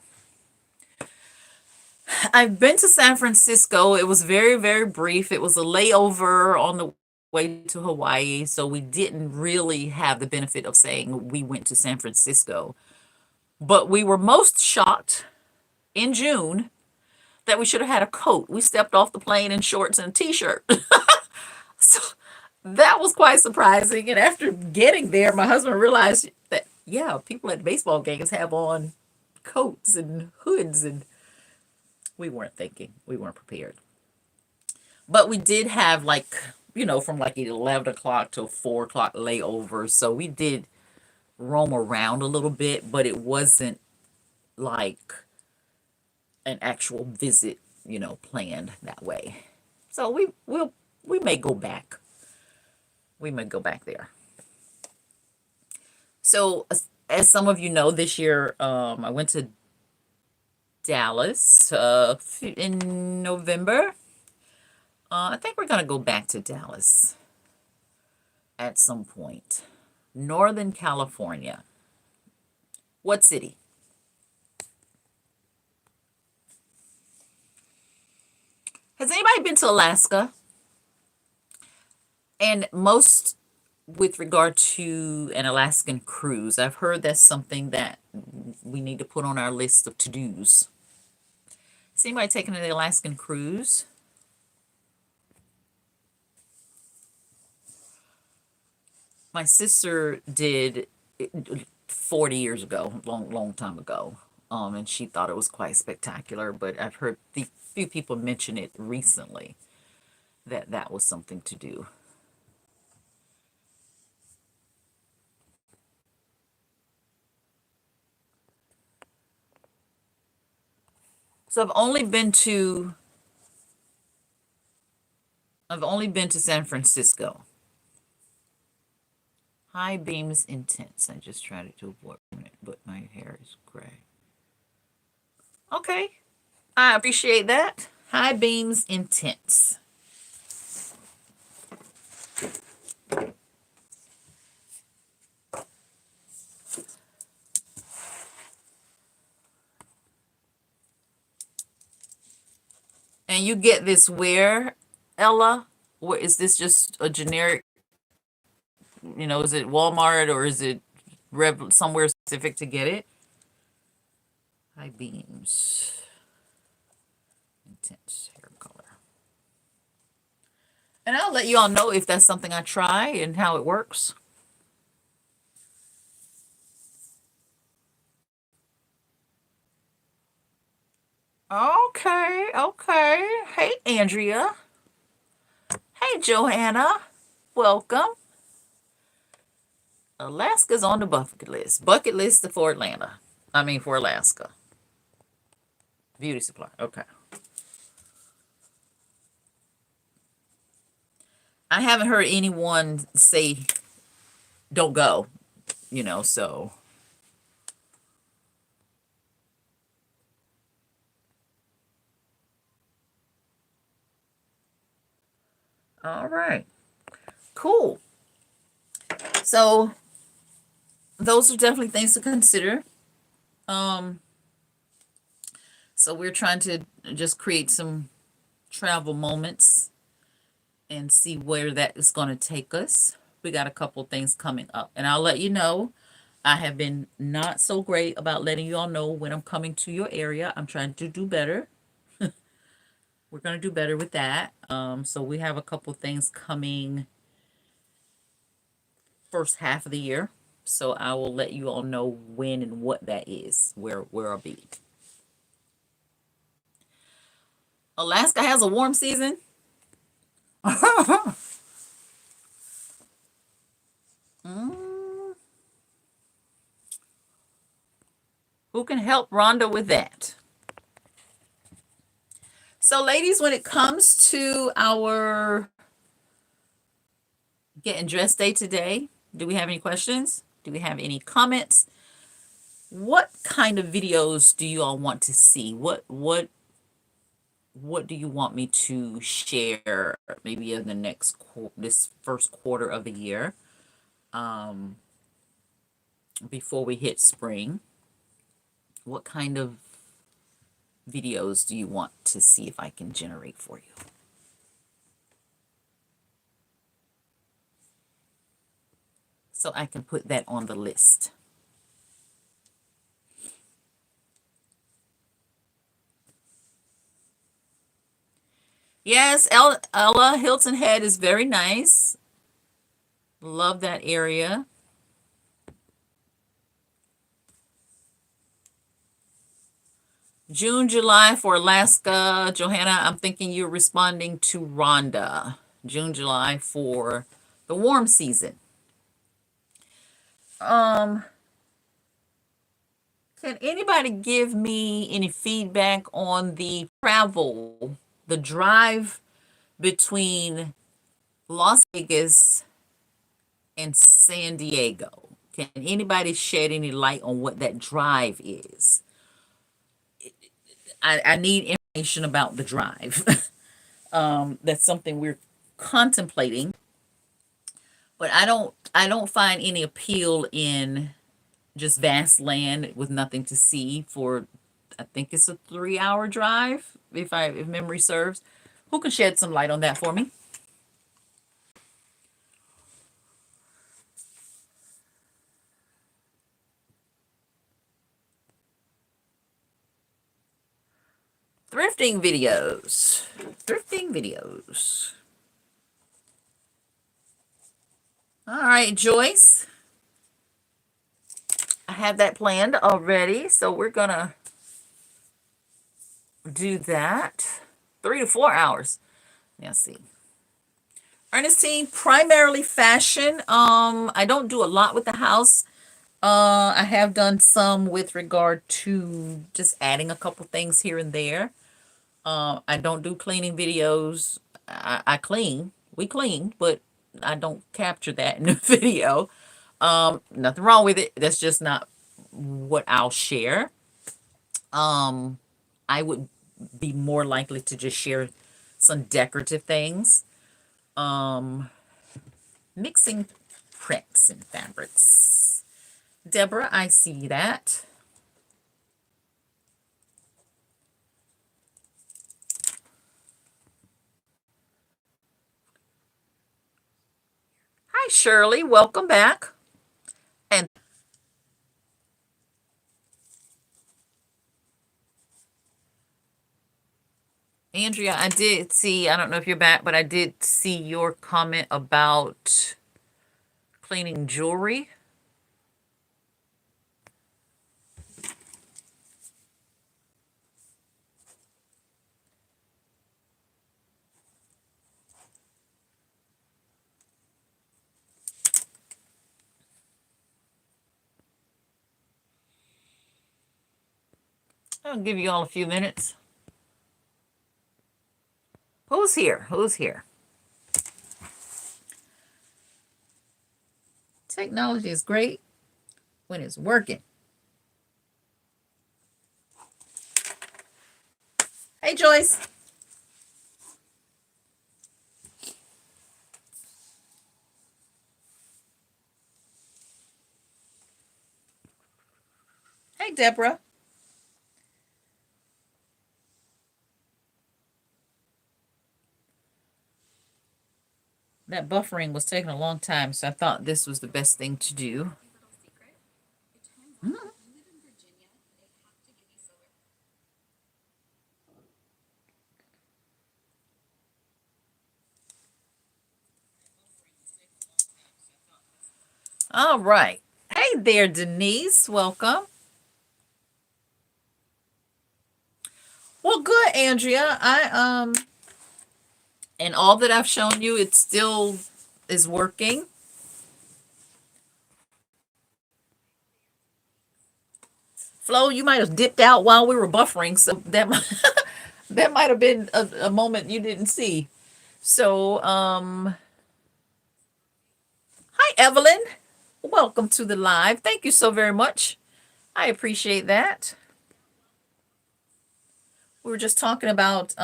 I've been to San Francisco. It was very, very brief. It was a layover on the way to Hawaii, so we didn't really have the benefit of saying we went to San Francisco. But we were most shocked in June that we should have had a coat. We stepped off the plane in shorts and a t-shirt. So that was quite surprising. And after getting there, my husband realized that, yeah, people at baseball games have on coats and hoods, and we weren't thinking, we weren't prepared. But we did have like, from like 11 o'clock to 4 o'clock layover. So we did roam around a little bit, but it wasn't like an actual visit, planned that way. So we may go back. We may go back there. So as some of you know, this year I went to Dallas in November. I think we're gonna go back to Dallas at some point. Northern California. What city? Has anybody been to Alaska? And most with regard to an Alaskan cruise, I've heard that's something that we need to put on our list of to-dos. Has anybody taken an Alaskan cruise? My sister did 40 years ago, long time ago. And she thought it was quite spectacular, but I've heard the few people mention it recently that that was something to do. So I've only been to San Francisco. High beams intense. I just tried to avoid it, but my hair is gray. Okay. I appreciate that. High beams intense. And you get this where, Ella? Where is this just a generic, is it Walmart or is it somewhere specific to get it? High beams. Intense hair color. And I'll let you all know if that's something I try and how it works. Okay, okay. Hey, Andrea. Hey, Johanna. Welcome. Alaska's on the bucket list. Bucket list for Atlanta. For Alaska. Beauty supply. Okay. I haven't heard anyone say don't go, so. All right. Cool. So those are definitely things to consider. So we're trying to just create some travel moments and see where that is going to take us. We got a couple things coming up, and I'll let you know. I have been not so great about letting you all know when I'm coming to your area. I'm trying to do better. We're going to do better with that. So we have a couple things coming first half of the year. So I will let you all know when and what that is, where I'll be. Alaska has a warm season. Who can help Rhonda with that? So, ladies, when it comes to our getting dressed day today, do we have any questions? Do we have any comments? what kind of videos do you all want to see? What do you want me to share maybe in the next this first quarter of the year, um, before we hit spring? What kind of videos do you want to see if I can generate for you? So I can put that on the list. Yes, Ella, Hilton Head is very nice. Love that area. June, July for Alaska. Johanna, I'm thinking you're responding to Rhonda. June, July for the warm season. Um, can anybody give me any feedback on the travel, the drive between Las Vegas and San Diego? Can anybody shed any light on what that drive is? I need information about the drive. That's something we're contemplating, but I don't find any appeal in just vast land with nothing to see for, I think it's a 3-hour drive, if memory serves. Who can shed some light on that for me? Thrifting videos. Thrifting videos. All right, Joyce. I have that planned already, so we're gonna do that. 3 to 4 hours. Let's see. Ernestine, primarily fashion. I don't do a lot with the house. I have done some with regard to just adding a couple things here and there. I don't do cleaning videos. I clean. We clean, but I don't capture that in the video. Nothing wrong with it. That's just not what I'll share. I would be more likely to just share some decorative things. Mixing prints and fabrics. Deborah, I see that. Hi, Shirley. Welcome back. And Andrea, I did see, I don't know if you're back, but I did see your comment about cleaning jewelry. I'll give you all a few minutes. Who's here? Who's here? Technology is great when it's working. Hey, Joyce. Hey, Deborah. That buffering was taking a long time, so I thought this was the best thing to do. Mhm. All right. Hey there, Denise. Welcome. Well, good, Andrea. And all that I've shown you, it still is working. Flo, you might have dipped out while we were buffering, so that might have been a moment you didn't see. So, hi, Evelyn. Welcome to the live. Thank you so very much. I appreciate that. We were just talking about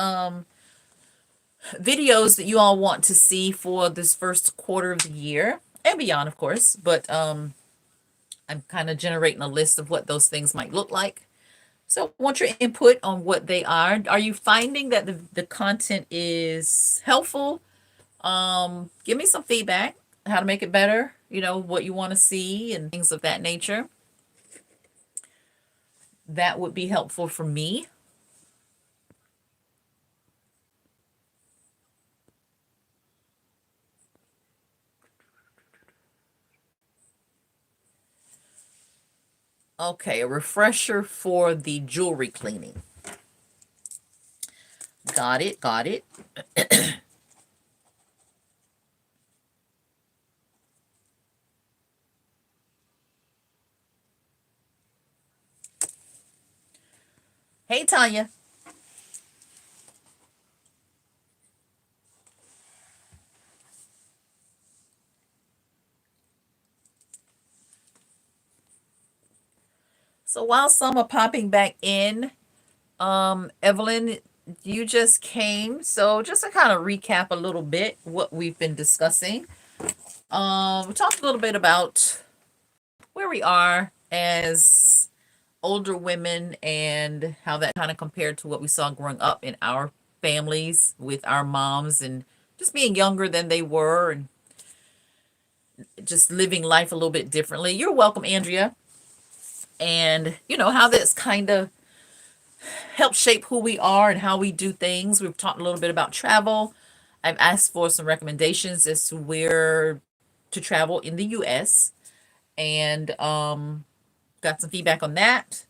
videos that you all want to see for this first quarter of the year and beyond, of course. But I'm kind of generating a list of what those things might look like. So I want your input on what they are. Are you finding that the content is helpful? Give me some feedback, how to make it better, what you want to see and things of that nature. That would be helpful for me. Okay, a refresher for the jewelry cleaning. Got it, got it. Hey, Tanya. So while some are popping back in, Evelyn, you just came. So just to kind of recap a little bit what we've been discussing. We talked a little bit about where we are as older women and how that kind of compared to what we saw growing up in our families with our moms and just being younger than they were and just living life a little bit differently. You're welcome, Andrea. And how that's kind of helped shape who we are and how we do things. We've talked a little bit about travel. I've asked for some recommendations as to where to travel in the US and got some feedback on that.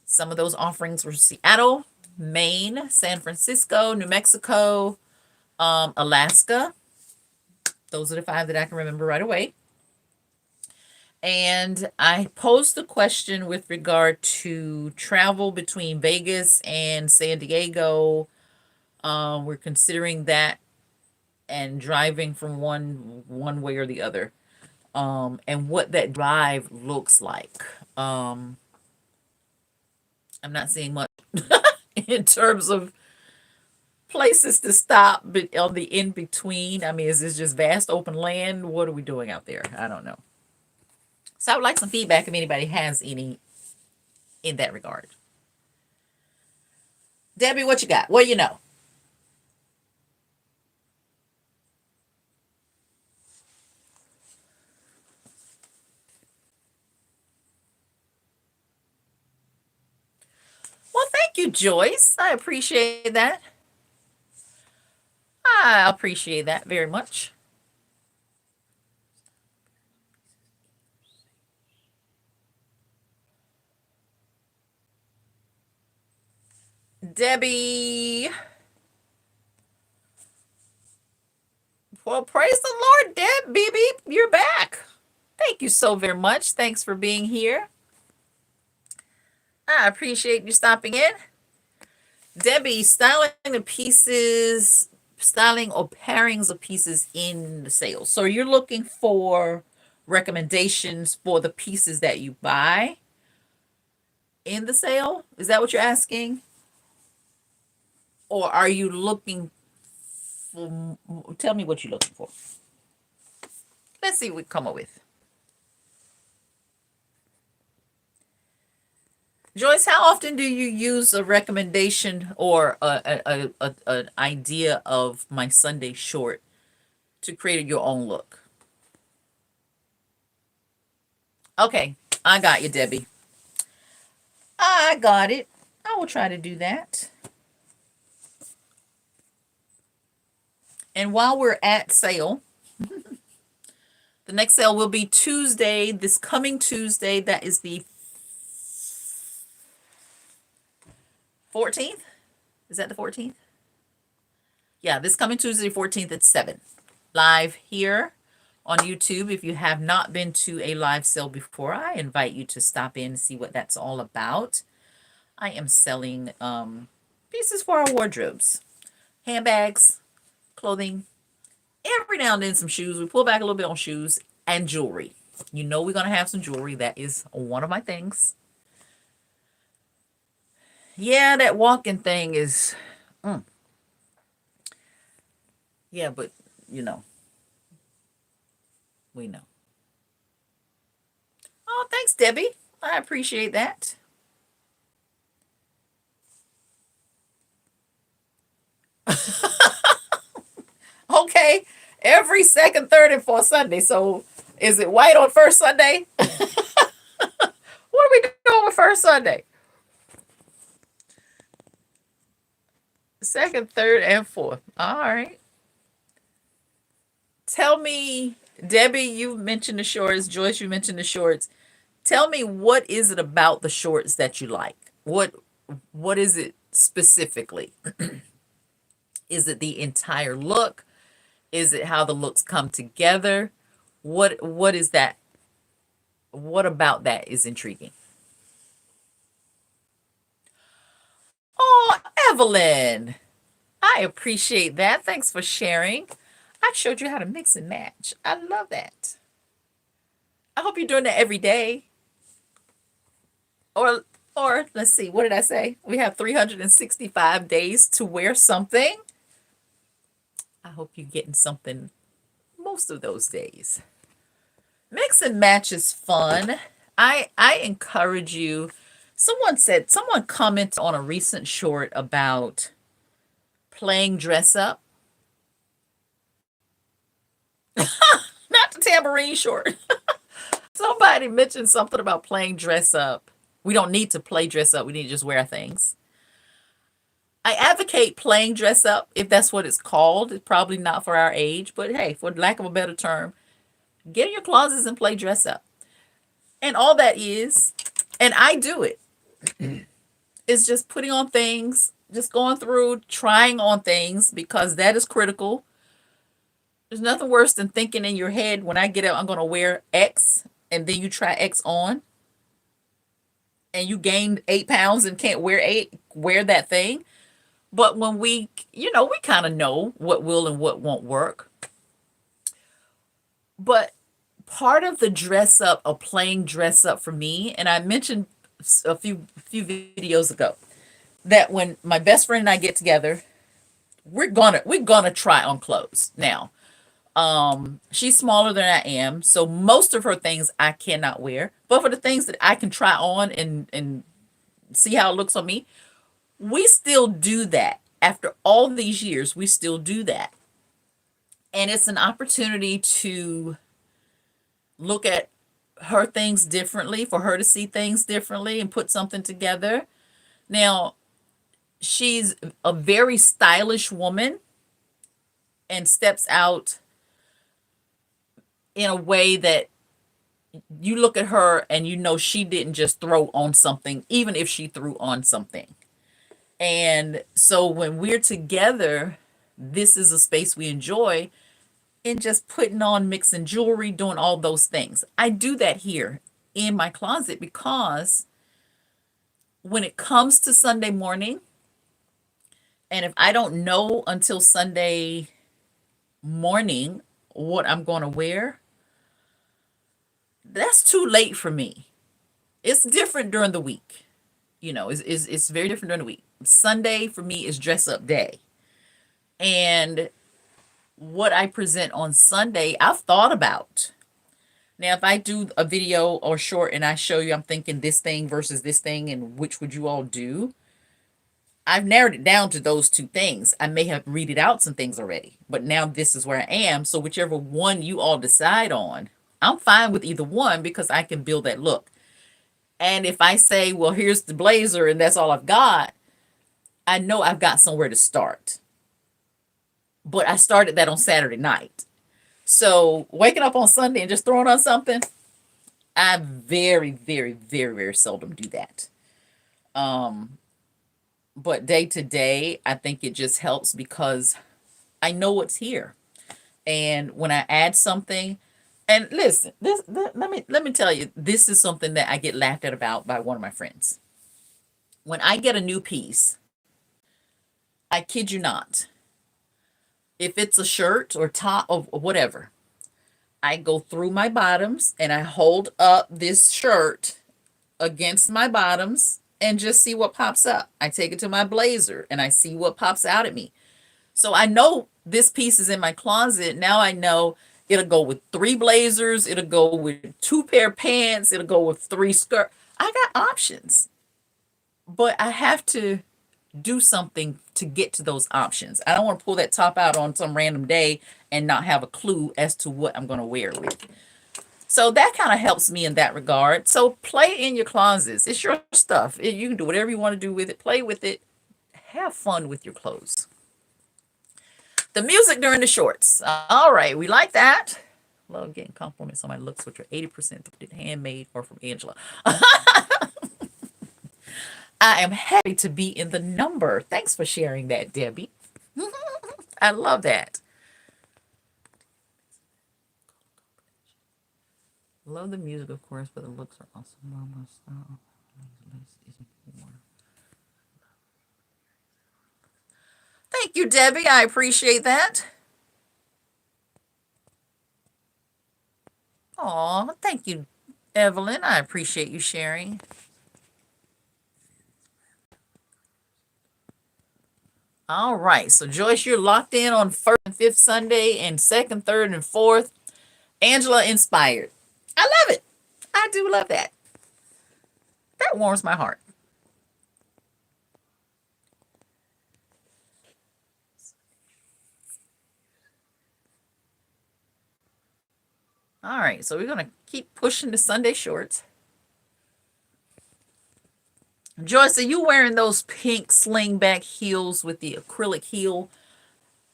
Some of those offerings were Seattle, Maine, San Francisco, New Mexico, Alaska. Those are the 5 that I can remember right away. And I posed a question with regard to travel between Vegas and San Diego. We're considering that and driving from one way or the other. And what that drive looks like. I'm not seeing much in terms of places to stop, but on the in between. I mean, is this just vast open land? What are we doing out there? I don't know. So I would like some feedback if anybody has any in that regard. Debbie, what you got? What do you know? Well, thank you, Joyce. I appreciate that. I appreciate that very much. Debbie. Well, praise the Lord, Deb. Beep, beep, you're back. Thank you so very much. Thanks for being here. I appreciate you stopping in. Debbie, styling or pairings of pieces in the sale. So you're looking for recommendations for the pieces that you buy in the sale? Is that what you're asking? Or are you looking for, tell me what you're looking for. Let's see what we come up with. Joyce, how often do you use a recommendation or an idea of my Sunday short to create your own look? Okay, I got you, Debbie. I got it. I will try to do that. And while we're at sale, the next sale will be Tuesday, this coming Tuesday. That is the 14th. Is that the 14th? Yeah, this coming Tuesday, 14th at 7. Live here on YouTube. If you have not been to a live sale before, I invite you to stop in and see what that's all about. I am selling pieces for our wardrobes, handbags, clothing, every now and then some shoes. We pull back a little bit on shoes and jewelry. We're going to have some jewelry. That is one of my things. Yeah, that walking thing is, mm, yeah, but you know, we know. Oh, thanks, Debbie. I appreciate that. Okay, every second, third, and fourth Sunday. So, is it white on first Sunday? What are we doing with first Sunday? Second, third, and fourth. All right. Tell me, Debbie, you mentioned the shorts. Joyce, you mentioned the shorts. Tell me, what is it about the shorts that you like? What is it specifically? Is it the entire look? Is it how the looks come together? What is that? What about that is intriguing? Oh, Evelyn, I appreciate that. Thanks for sharing. I showed you how to mix and match. I love that. I hope you're doing that every day. Or or let's see, what did I say? We have 365 days to wear something. I hope you're getting something most of those days. Mix and match is fun. I encourage you. Someone commented on a recent short about playing dress up. Not the tambourine short. Somebody mentioned something about playing dress up. We don't need to play dress up. We need to just wear things. I advocate playing dress up if that's what it's called. It's probably not for our age, but hey, for lack of a better term, get in your closets and play dress up. And all that is, and I do it, is just putting on things, just going through, trying on things because that is critical. There's nothing worse than thinking in your head, when I get out, I'm going to wear X, and then you try X on and you gain 8 pounds and can't wear that thing. But when we kind of know what will and what won't work. But part of the dress up, a playing dress up for me, and I mentioned a few videos ago that when my best friend and I get together, we're gonna try on clothes. Now, she's smaller than I am, so most of her things I cannot wear. But for the things that I can try on and see how it looks on me, we still do that. After all these years, we still do that. And it's an opportunity to look at her things differently, for her to see things differently and put something together. Now, she's a very stylish woman and steps out in a way that you look at her and you know she didn't just throw on something, even if she threw on something. And so when we're together, this is a space we enjoy in just putting on, mixing jewelry, doing all those things. I do that here in my closet because when it comes to Sunday morning, and if I don't know until Sunday morning what I'm going to wear, that's too late for me. It's different during the week. It's very different during the week. Sunday for me is dress up day. And what I present on Sunday, I've thought about. Now, if I do a video or short and I show you I'm thinking this thing versus this thing and which would you all do, I've narrowed it down to those two things. I may have read out some things already, but now this is where I am. So whichever one you all decide on, I'm fine with either one because I can build that look. And if I say, well, here's the blazer and that's all I've got, I know I've got somewhere to start. But I started that on Saturday night. So waking up on Sunday and just throwing on something, I very, very, very, very seldom do that. But day to day, I think it just helps because I know what's here. And when I add something, and listen, let me tell you, this is something that I get laughed at about by one of my friends. When I get a new piece, I kid you not, if it's a shirt or top or whatever, I go through my bottoms and I hold up this shirt against my bottoms and just see what pops up. I take it to my blazer and I see what pops out at me. So I know this piece is in my closet. Now I know it'll go with three blazers, it'll go with two pair of pants, it'll go with three skirt. I got options, but I have to do something to get to those options. I don't want to pull that top out on some random day and not have a clue as to what I'm going to wear with. So that kind of helps me in that regard. So play in your closets. It's your stuff. You can do whatever you want to do with it. Play with it. Have fun with your clothes. The music during the shorts. All right, we like that. Love getting compliments on my looks, which are 80% handmade or from Angela. I am happy to be in the number. Thanks for sharing that, Debbie. I love that. Love the music, of course, but the looks are awesome. Mama style. Thank you, Debbie. I appreciate that. Aw, thank you, Evelyn. I appreciate you sharing. All right. So, Joyce, you're locked in on first and fifth Sunday and second, third, and fourth. Angela inspired. I love it. I do love that. That warms my heart. All right. So, we're going to keep pushing the Sunday shorts. Joyce, are you wearing those pink slingback heels with the acrylic heel?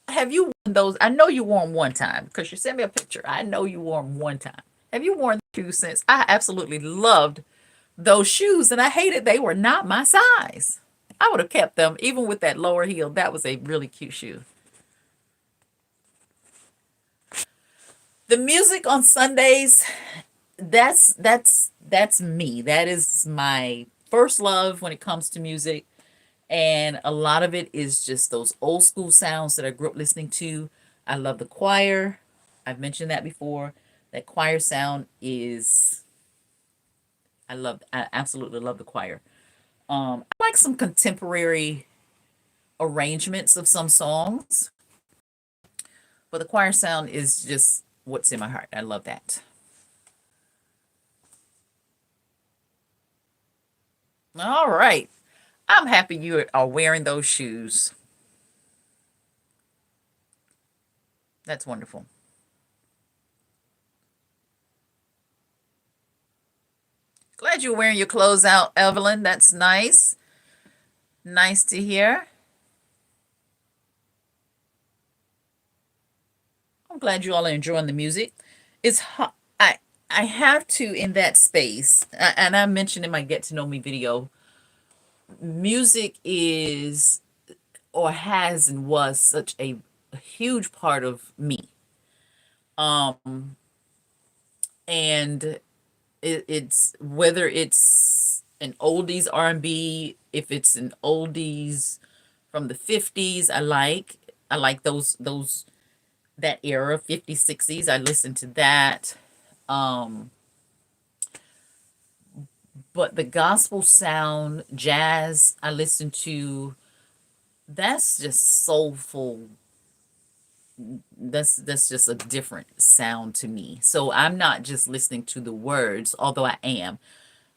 Have you worn those? I know you wore them one time because you sent me a picture. I know you wore them one time. Have you worn the shoes since? I absolutely loved those shoes and I hated they were not my size. I would have kept them even with that lower heel. That was a really cute shoe. The music on Sundays, that's me. That is my first love when it comes to music. And a lot of it is just those old school sounds that I grew up listening to. I love the choir. I've mentioned that before. That choir sound is I absolutely love the choir. I like some contemporary arrangements of some songs, but the choir sound is just what's in my heart. I love that. All right. I'm happy you are wearing those shoes. That's wonderful. Glad you're wearing your clothes out, Evelyn. That's nice. Nice to hear. I'm glad you all are enjoying the music. It's hot. I have to in that space, and I mentioned in my get to know me video, music is or has and was such a huge part of me. Um, and it's whether it's an oldies R&B, if it's an oldies from the 50s, I like those that era, 50s, 60s. I listen to that. Um, but the gospel sound, jazz, I listen to, that's just soulful. That's just a different sound to me. So I'm not just listening to the words, although I am.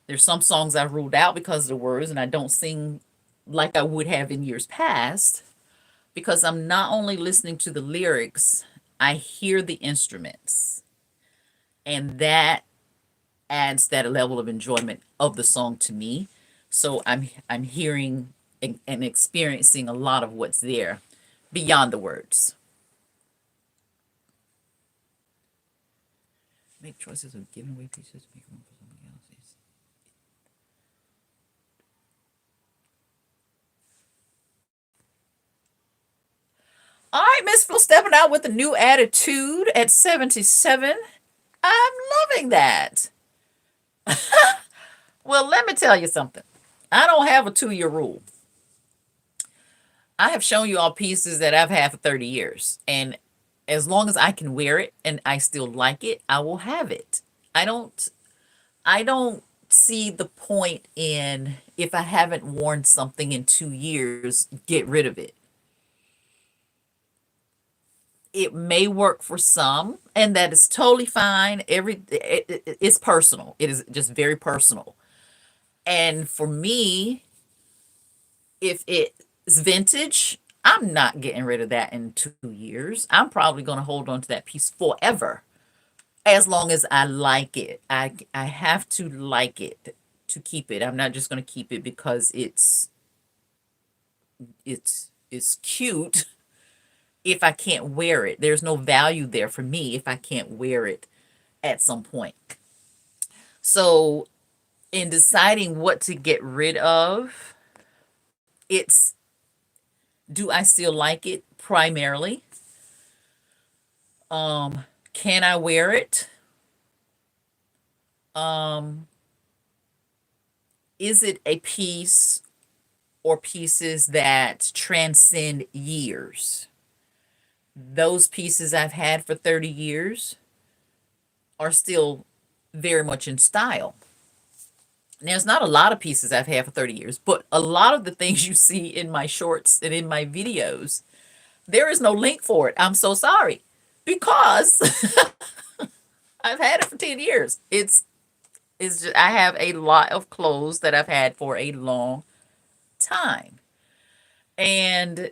There's some songs I've ruled out because of the words, and I don't sing like I would have in years past because I'm not only listening to the lyrics, I hear the instruments, and that adds that level of enjoyment of the song to me. So I'm hearing and experiencing a lot of what's there beyond the words. Make choices of giving away pieces to make room for somebody else's. All right, Miss Flo stepping out with a new attitude at 77. I'm loving that. Well, let me tell you something. I don't have a 2-year rule. I have shown you all pieces that I've had for 30 years. And as long as I can wear it and I still like it, I will have it. I don't I don't see the point in, if I haven't worn something in 2 years, get rid of it. It may work for some, and that is totally fine. It's personal. It is just very personal. And for me, if it's vintage, I'm not getting rid of that in 2 years. I'm probably going to hold on to that piece forever, as long as I like it. I have to like it to keep it. I'm not just going to keep it because it's cute if I can't wear it. There's no value there for me if I can't wear it at some point. So, in deciding what to get rid of, it's, do I still like it primarily? Can I wear it? Um, is it a piece or pieces that transcend years? Those pieces I've had for 30 years are still very much in style. There's not a lot of pieces I've had for 30 years, but a lot of the things you see in my shorts and in my videos, there is no link for it. I'm so sorry. Because I've had it for 10 years. It's just, I have a lot of clothes that I've had for a long time. And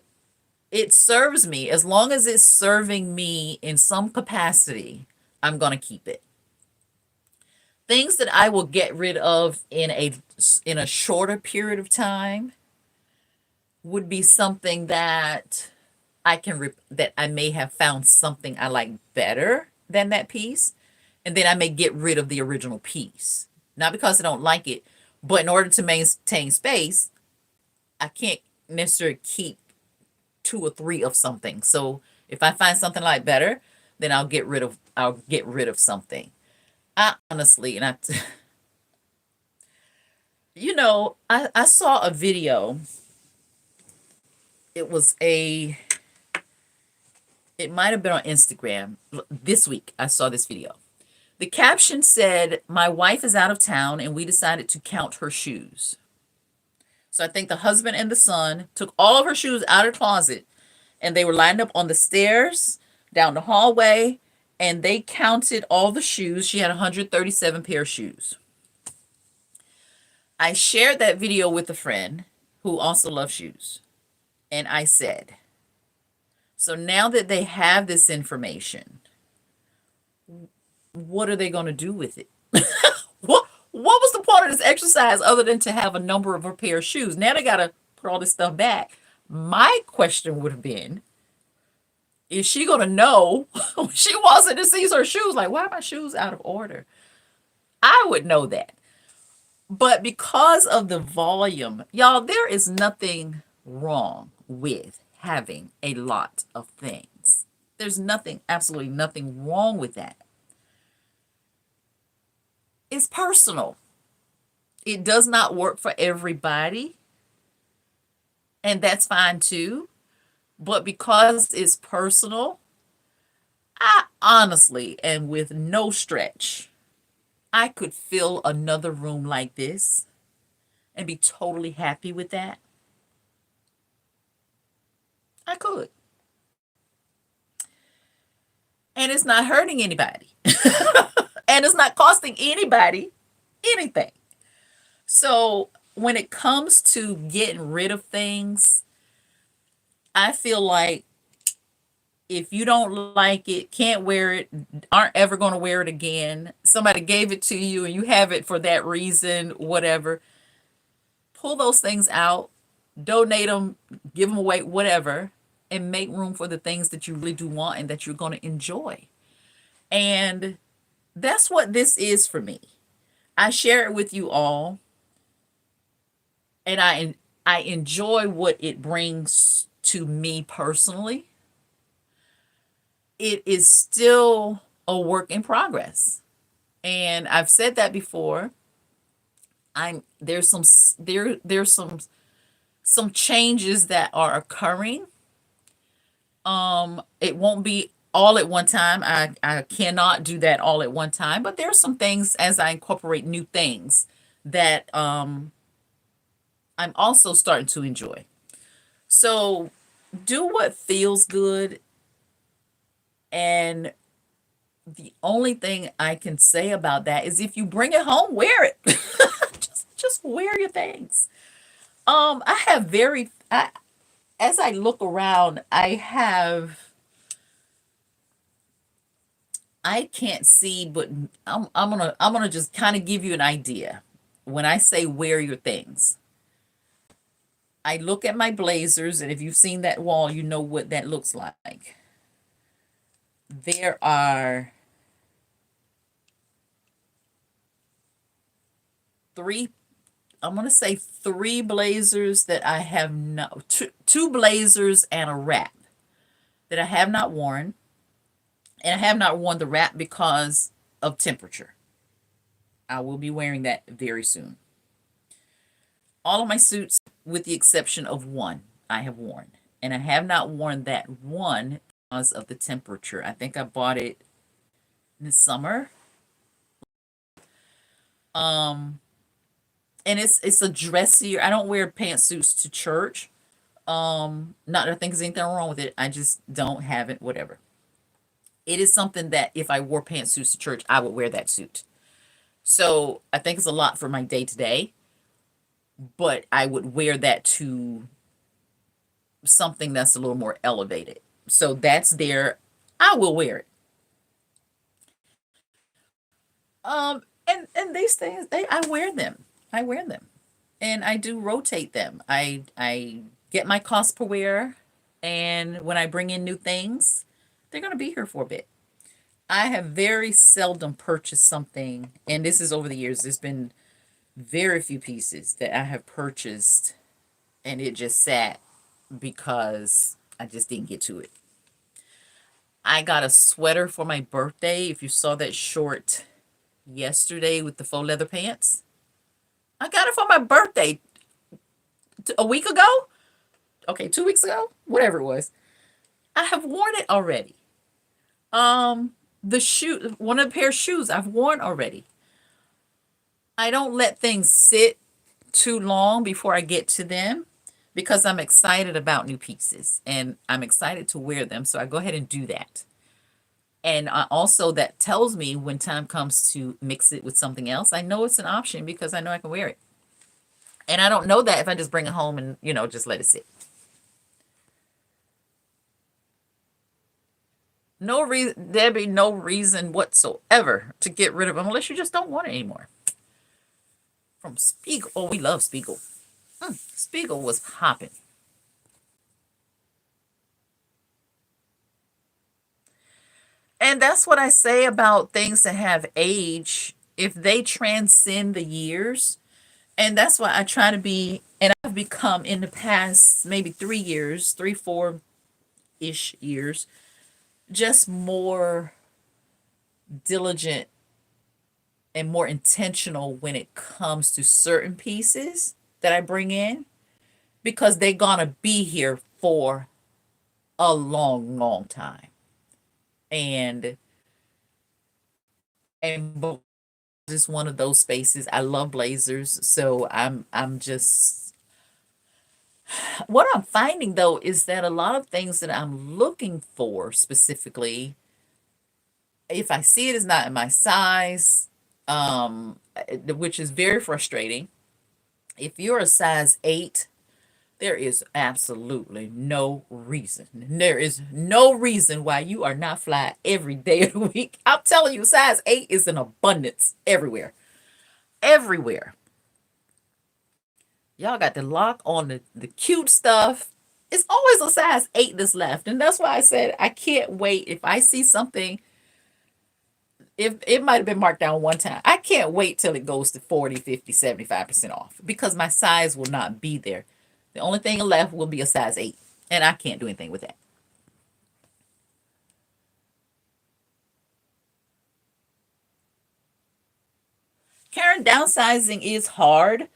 it serves me. As long as it's serving me in some capacity, I'm going to keep it. Things that I will get rid of in a shorter period of time would be something that that I may have found something I like better than that piece, and then I may get rid of the original piece. Not because I don't like it, but in order to maintain space, I can't necessarily keep two or three of something. So if I find something I like better, then I'll get rid of something. I honestly, and I I saw a video. It was a it might have been on Instagram this week. I saw this video. The caption said, "My wife is out of town and we decided to count her shoes." So I think the husband and the son took all of her shoes out of the closet, and they were lined up on the stairs down the hallway, and they counted all the shoes. She had 137 pair of shoes. I shared that video with a friend who also loves shoes. And I said, so now that they have this information, what are they going to do with it? What was the point of this exercise other than to have a number of her pair of shoes? Now they got to put all this stuff back. My question would have been, is she going to know when she walks in and sees her shoes, like, why are my shoes out of order? I would know that. But because of the volume, y'all, there is nothing wrong with having a lot of things. There's nothing, absolutely nothing wrong with that. It's personal. It does not work for everybody, and that's fine too. But because it's personal, I honestly, and with no stretch, I could fill another room like this and be totally happy with that. I could. And it's not hurting anybody. And it's not costing anybody anything. So when it comes to getting rid of things, I feel like if you don't like it, can't wear it, aren't ever going to wear it again, somebody gave it to you and you have it for that reason, whatever, pull those things out, donate them, give them away, whatever, and make room for the things that you really do want and that you're going to enjoy. And that's what this is for me. I share it with you all, and I enjoy what it brings to me personally. It is still a work in progress. And I've said that before. There's some changes that are occurring. It won't be all at one time. I cannot do that all at one time, but there's some things as I incorporate new things that I'm also starting to enjoy. So do what feels good. And the only thing I can say about that is if you bring it home, wear it. Just wear your things. I have as I look around, I can't see, but I'm gonna just kind of give you an idea. When I say wear your things, I look at my blazers, and if you've seen that wall, you know what that looks like. There are three, I'm gonna say three blazers that I have not, two blazers and a wrap that I have not worn, and I have not worn the wrap because of temperature. I will be wearing that very soon. All of my suits, with the exception of one, I have worn. And I have not worn that one because of the temperature. I think I bought it in the summer. Um, and it's a dressier. I don't wear pantsuits to church. Not that I think there's anything wrong with it. I just don't have it, whatever. It is something that if I wore pantsuits to church, I would wear that suit. So I think it's a lot for my day to day, but I would wear that to something that's a little more elevated. So that's there. I will wear it. And these things, I wear them. I wear them, and I do rotate them. I get my cost per wear, and when I bring in new things, they're gonna be here for a bit. I have very seldom purchased something, and this is over the years. There's been very few pieces that I have purchased, and it just sat because I just didn't get to it. I got a sweater for my birthday. If you saw that short yesterday with the faux leather pants, I got it for my birthday a week ago. Okay, 2 weeks ago, whatever it was. I have worn it already. The shoe, one of the pair of shoes I've worn already. I don't let things sit too long before I get to them because I'm excited about new pieces and I'm excited to wear them. So I go ahead and do that. And also, that tells me when time comes to mix it with something else, I know it's an option because I know I can wear it. And I don't know that if I just bring it home and, just let it sit. No reason, there'd be no reason whatsoever to get rid of them unless you just don't want it anymore. From Spiegel. Oh, we love Spiegel. Spiegel was popping. And that's what I say about things that have age. If they transcend the years, and that's why I try to be, and I've become in the past maybe 3 years, 4-ish years, just more diligent and more intentional when it comes to certain pieces that I bring in because they're gonna be here for a long, long time. And and is one of those spaces. I love blazers, so I'm just, what I'm finding though is that a lot of things that I'm looking for specifically, if I see it is not in my size, which is very frustrating. If you're a size 8, there is absolutely no reason. There is no reason why you are not fly every day of the week. I'm telling you, size 8 is in abundance everywhere. Everywhere. Y'all got the lock on the cute stuff. It's always a size 8 that's left. And that's why I said I can't wait. If I see something, if it might have been marked down one time, I can't wait till it goes to 40, 50, 75% off because my size will not be there. The only thing left will be a size 8. And I can't do anything with that. Karen, downsizing is hard.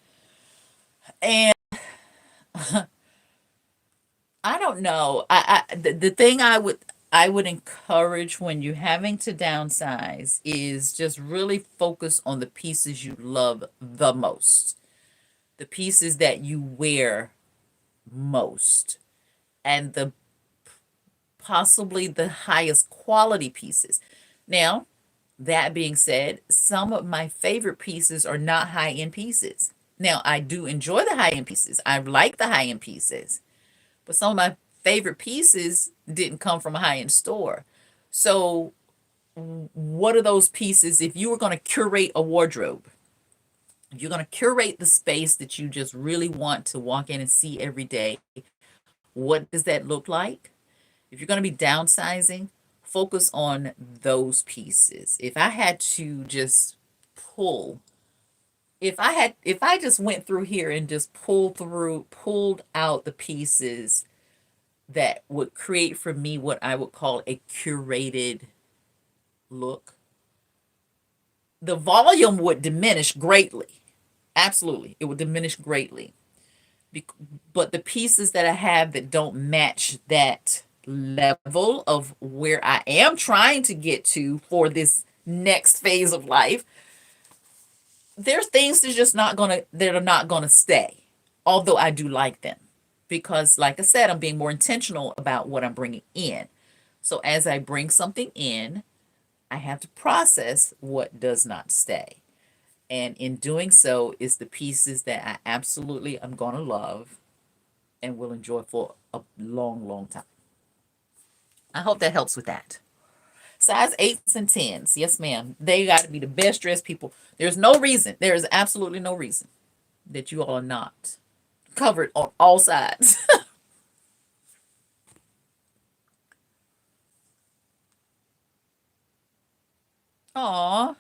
And I don't know. The thing I I would encourage when you're having to downsize is just really focus on the pieces you love the most, the pieces that you wear most, and the possibly the highest quality pieces. Now, that being said, some of my favorite pieces are not high end pieces. Now, I do enjoy the high end pieces. I like the high end pieces, but some of my favorite pieces didn't come from a high end store. So, what are those pieces? If you were going to curate a wardrobe, if you're going to curate the space that you just really want to walk in and see every day, what does that look like? If you're going to be downsizing, focus on those pieces. If I had to just pull, if I just went through here and just pulled out the pieces that would create for me what I would call a curated look, the volume would diminish greatly. Absolutely. It would diminish greatly. But the pieces that I have that don't match that level of where I am trying to get to for this next phase of life, there's things that are not gonna stay. Although I do like them. Because like I said, I'm being more intentional about what I'm bringing in. So as I bring something in, I have to process what does not stay. And in doing so is the pieces that I absolutely am going to love and will enjoy for a long, long time. I hope that helps with that. Size 8s and 10s. Yes, ma'am. They got to be the best dressed people. There's no reason. There is absolutely no reason that you all are not covered on all sides. Aw,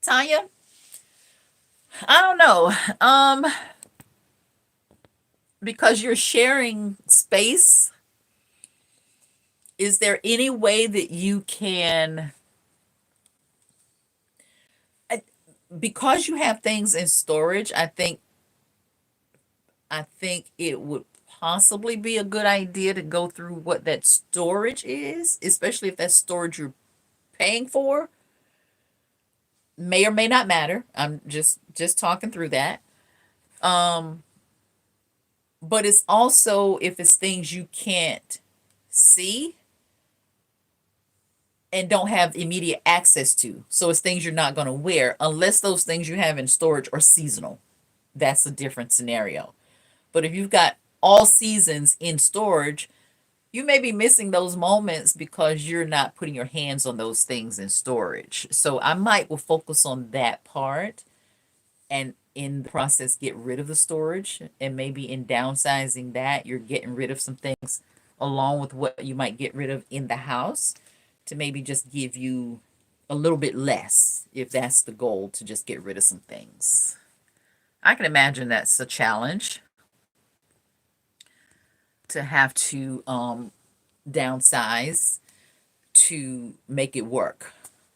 Tanya, I don't know. Because you're sharing space, is there any way that you can, because you have things in storage, I think it would possibly be a good idea to go through what that storage is, especially if that's storage you're paying for. May or may not matter. I'm just talking through that. Um, but it's also if it's things you can't see and don't have immediate access to. So it's things you're not going to wear unless those things you have in storage are seasonal. That's a different scenario. But if you've got all seasons in storage, you may be missing those moments because you're not putting your hands on those things in storage. So I might will focus on that part and in the process get rid of the storage, and maybe in downsizing that you're getting rid of some things along with what you might get rid of in the house to maybe just give you a little bit less if that's the goal, to just get rid of some things. I can imagine that's a challenge to have to downsize to make it work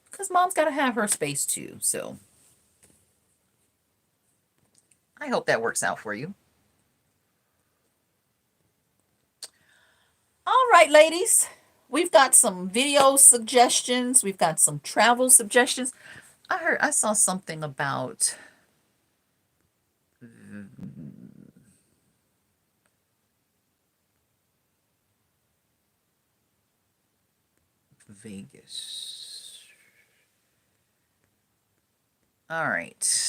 because mom's got to have her space too. So I hope that works out for you. All right, ladies, we've got some video suggestions, we've got some travel suggestions. I saw something about Vegas. All right.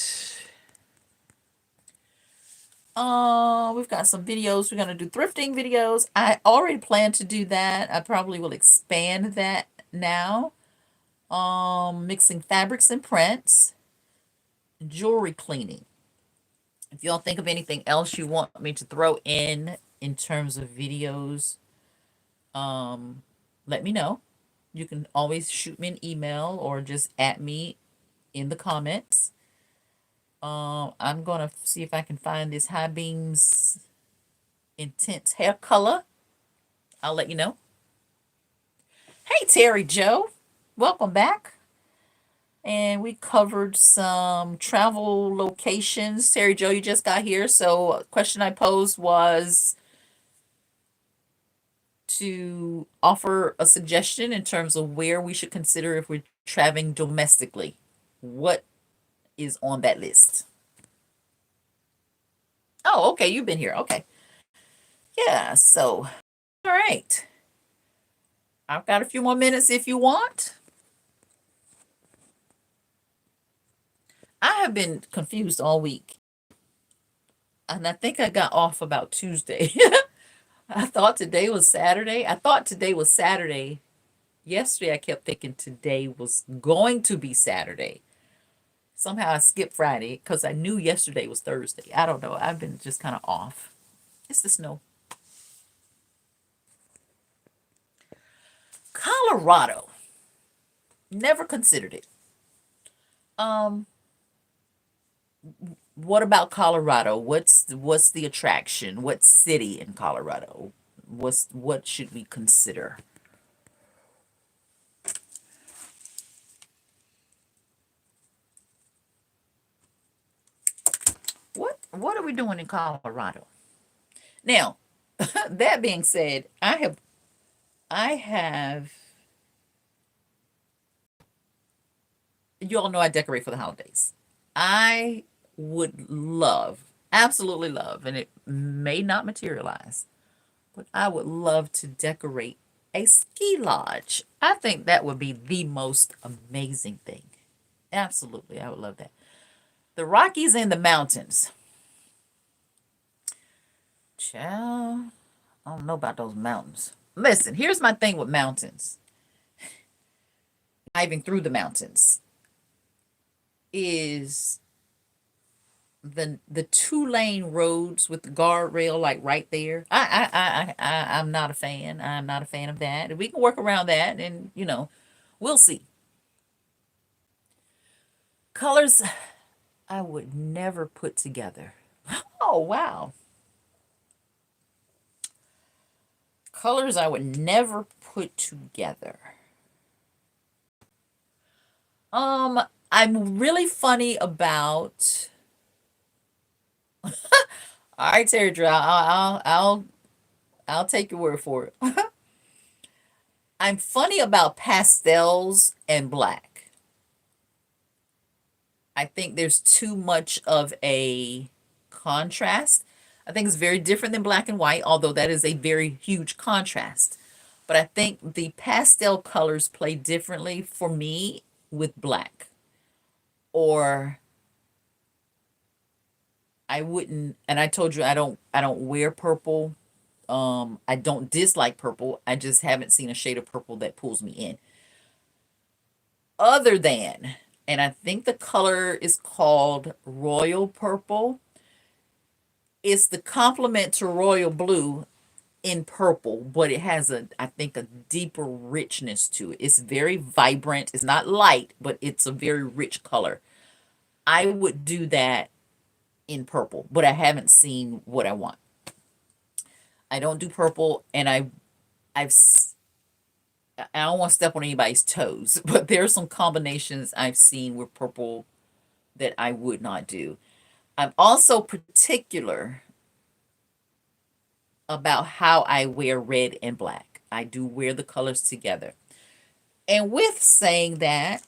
We've got some videos. We're going to do thrifting videos. I already plan to do that. I probably will expand that now. Mixing fabrics and prints, jewelry cleaning. If y'all think of anything else you want me to throw in terms of videos, let me know. You can always shoot me an email or just at me in the comments. I'm gonna see if I can find this High Beams Intense Hair Color. I'll let you know. Hey, Terry Joe. Welcome back. And we covered some travel locations. Terry Joe, you just got here. So a question I posed was to offer a suggestion in terms of where we should consider if we're traveling domestically. What is on that list? Oh, okay, you've been here. Okay. Yeah, so, all right. I've got a few more minutes if you want. I have been confused all week, and I think I got off about Tuesday. I thought today was Saturday. I thought today was Saturday. Yesterday, I kept thinking today was going to be Saturday. Somehow I skipped Friday because I knew yesterday was Thursday. I don't know. I've been just kind of off. It's the snow. Colorado. Never considered it. Um, what about Colorado? What's the attraction? What city in Colorado? What should we consider? What are we doing in Colorado? Now, that being said, I have you all know I decorate for the holidays. I would love, absolutely love, and it may not materialize, but I would love to decorate a ski lodge. I think that would be the most amazing thing. Absolutely, I would love that. The Rockies and the mountains. Child, I don't know about those mountains. Listen, here's my thing with mountains. Driving through the mountains is the 2-lane roads with the guardrail like right there. I'm not a fan. I'm not a fan of that. If we can work around that, and we'll see. Colors I would never put together. Oh wow. Colors I would never put together. Um, I'm really funny about. All right, Terry Drew, I'll take your word for it. I'm funny about pastels and black. I think there's too much of a contrast. I think it's very different than black and white, although that is a very huge contrast. But I think the pastel colors play differently for me with black. Or I wouldn't, and I told you I don't wear purple. I don't dislike purple. I just haven't seen a shade of purple that pulls me in. Other than, and I think the color is called royal purple. It's the complement to royal blue in purple, but it has I think, a deeper richness to it. It's very vibrant. It's not light, but it's a very rich color. I would do that in purple, but I haven't seen what I want. I don't do purple, and I've I don't want to step on anybody's toes, but there are some combinations I've seen with purple that I would not do. I'm also particular about how I wear red and black. I do wear the colors together. And with saying that,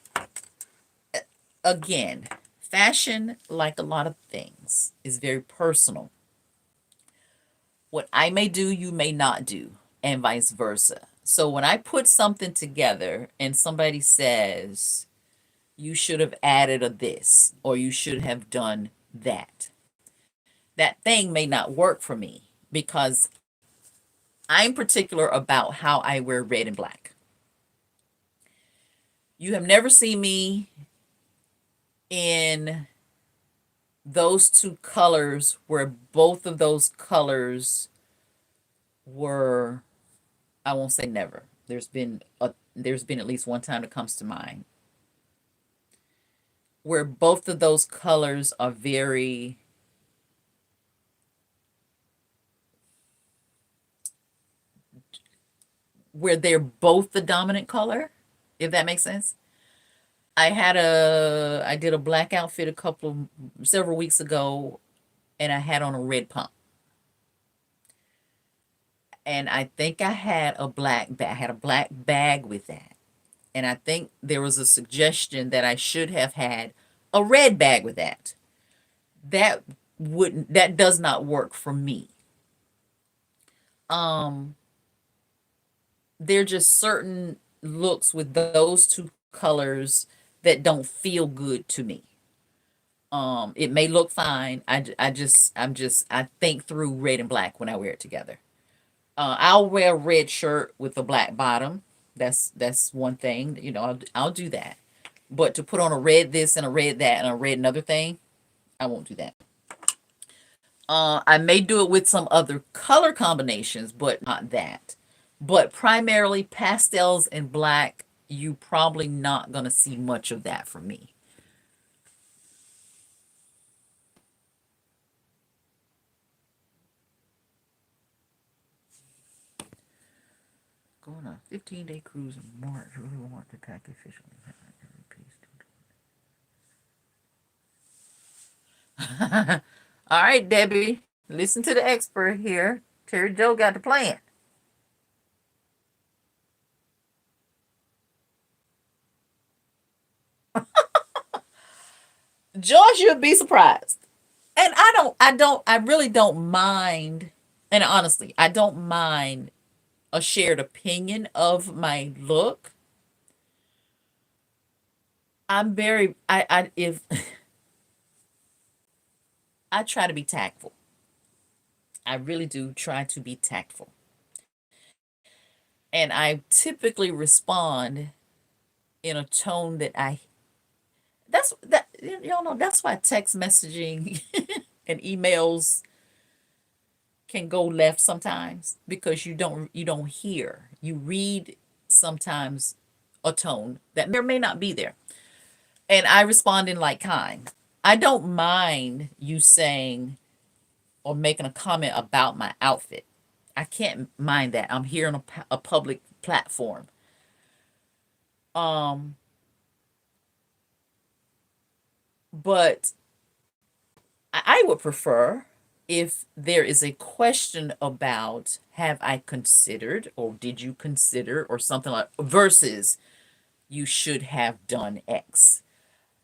again, fashion, like a lot of things, is very personal. What I may do, you may not do, and vice versa. So when I put something together and somebody says, you should have added a this, or you should have done that, that thing may not work for me because I'm particular about how I wear red and black. You have never seen me in those two colors where both of those colors were, I won't say never. There's been at least one time that comes to mind where both of those colors are very, where they're both the dominant color, if that makes sense. I did a black outfit several weeks ago, and I had on a red pump. And I think I had a black bag. I had a black bag with that. And I think there was a suggestion that I should have had a red bag with that. That that does not work for me. Um, there are just certain looks with those two colors that don't feel good to me. It may look fine. I think through red and black when I wear it together. I'll wear a red shirt with a black bottom. That's one thing. I'll do that. But to put on a red this and a red that and a red another thing, I won't do that. I may do it with some other color combinations, but not that. But primarily pastels and black, you probably not gonna see much of that from me. Going on a 15-day cruise in March. Really want to pack officially. All right, Debbie, listen to the expert here. Terry Joe got the plan. George, you'll be surprised. And I really don't mind. And honestly, I don't mind a shared opinion of my look. I'm very, if I try to be tactful. I really do try to be tactful. And I typically respond in a tone that y'all know that's why text messaging and emails can go left sometimes because you don't hear. You read sometimes a tone that may or may not be there. And I respond in like kind. I don't mind you saying or making a comment about my outfit. I can't mind that. I'm here on a public platform. Um, but I would prefer if there is a question about have I considered or did you consider or something like versus you should have done X.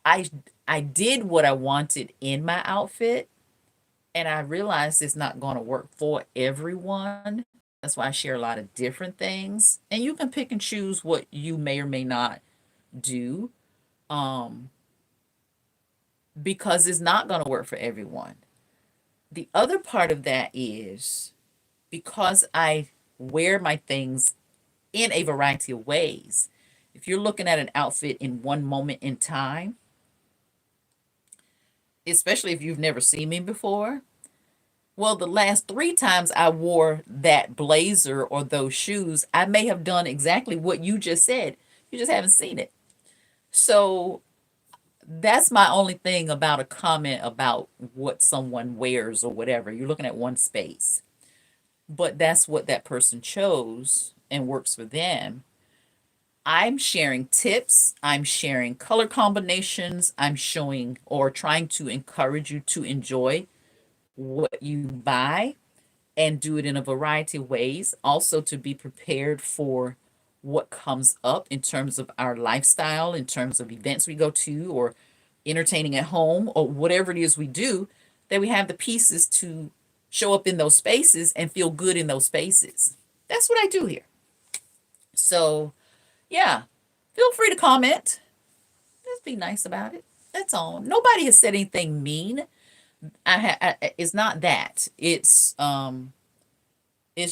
I I did what I wanted in my outfit and I realized it's not going to work for everyone. That's why I share a lot of different things and you can pick and choose what you may or may not do um because it's not going to work for everyone. The other part of that is because I wear my things in a variety of ways. If you're looking at an outfit in one moment in time, especially if you've never seen me before, well, the last three times I wore that blazer or those shoes, I may have done exactly what you just said. You just haven't seen it. So that's my only thing about a comment about what someone wears or whatever. You're looking at one space, but that's what that person chose and works for them. I'm sharing tips, I'm sharing color combinations, I'm showing or trying to encourage you to enjoy what you buy and do it in a variety of ways. Also, to be prepared for what comes up in terms of our lifestyle, in terms of events we go to, or entertaining at home, or whatever it is we do, that we have the pieces to show up in those spaces and feel good in those spaces. That's what I do here. So, yeah, feel free to comment. Just be nice about it. That's all. Nobody has said anything mean. It's not that. It's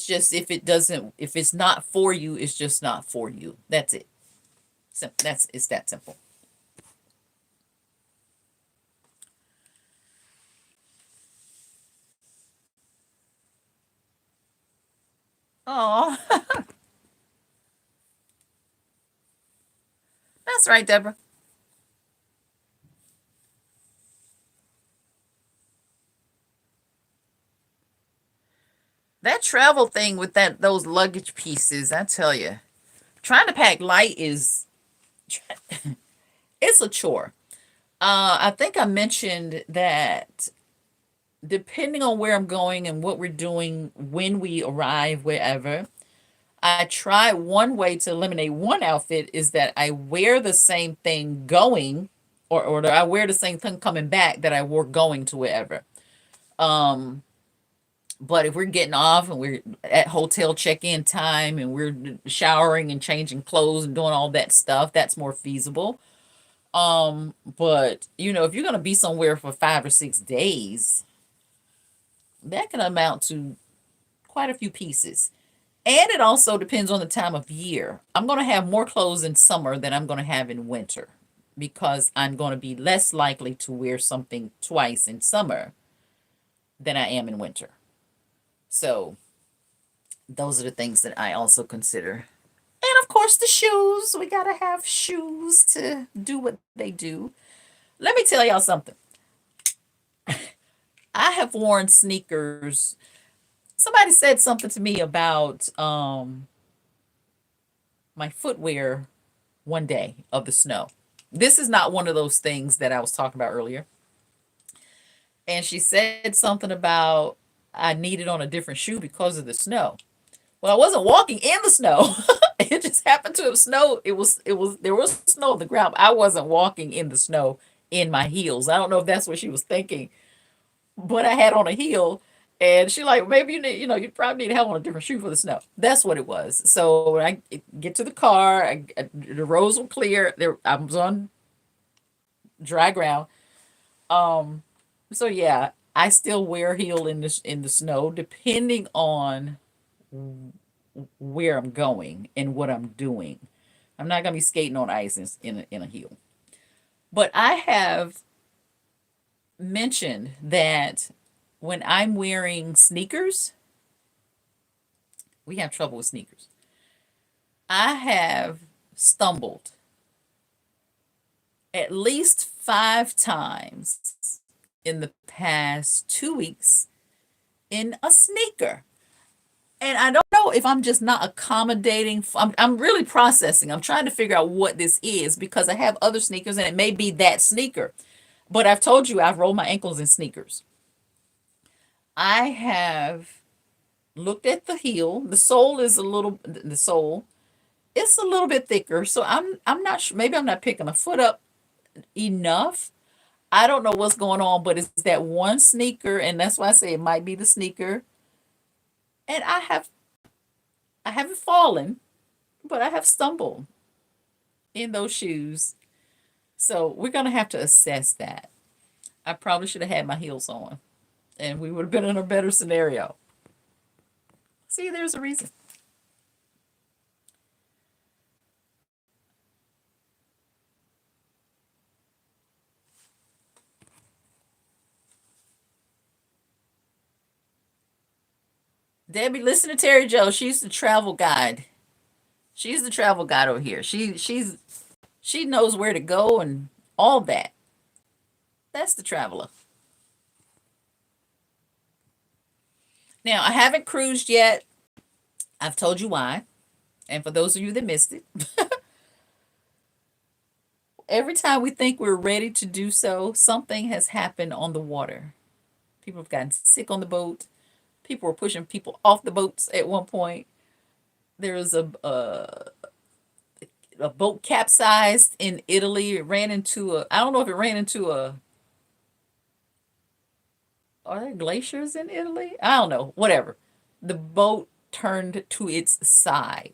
just if it's not for you, it's just not for you. That's it. It's that simple. Oh, that's right, Deborah. That travel thing with those luggage pieces, I tell you, trying to pack light is it's a chore. I think I mentioned that depending on where I'm going and what we're doing when we arrive wherever, I try one way to eliminate one outfit is that I wear the same thing going, or I wear the same thing coming back that I wore going to wherever. Um, but if we're getting off and we're at hotel check-in time and we're showering and changing clothes and doing all that stuff, that's more feasible. But if you're gonna be somewhere for 5 or 6 days, that can amount to quite a few pieces. And it also depends on the time of year. I'm going to have more clothes in summer than I'm going to have in winter because I'm going to be less likely to wear something twice in summer than I am in winter. So, those are the things that I also consider. And of course, the shoes. We got to have shoes to do what they do. Let me tell y'all something. I have worn sneakers. Somebody said something to me about my footwear one day of the snow. This is not one of those things that I was talking about earlier. And she said something about I needed on a different shoe because of the snow. Well, I wasn't walking in the snow. It just happened to have snowed. It was there was snow on the ground. I wasn't walking in the snow in my heels. I don't know if that's what she was thinking, but I had on a heel. And she like, maybe you probably need to have on a different shoe for the snow. That's what it was. So when I get to the car, the roads were clear. There, I was on dry ground. Um, so yeah, I still wear heel in the snow, depending on where I'm going and what I'm doing. I'm not gonna be skating on ice in a heel. But I have mentioned that when I'm wearing sneakers, we have trouble with sneakers. I have stumbled at least 5 times in the past 2 weeks in a sneaker. And I don't know if I'm just not accommodating. I'm really processing. I'm trying to figure out what this is because I have other sneakers and it may be that sneaker. But I've told you I've rolled my ankles in sneakers. I have looked at the heel. The sole it's a little bit thicker. So I'm not sure. Maybe I'm not picking a foot up enough. I don't know what's going on, but it's that one sneaker, and that's why I say it might be the sneaker. And I haven't fallen, but I have stumbled in those shoes. So we're gonna have to assess that. I probably should have had my heels on, and we would have been in a better scenario. See, there's a reason. Debbie, listen to Terry Joe. She's the travel guide. She's the travel guide over here. She knows where to go and all that. That's the traveler. Now, I haven't cruised yet. I've told you why. And for those of you that missed it, every time we think we're ready to do so, something has happened on the water. People have gotten sick on the boat. People were pushing people off the boats at one point. There was a boat capsized in Italy. It ran into I don't know if it ran into are there glaciers in Italy? I don't know. Whatever. The boat turned to its side.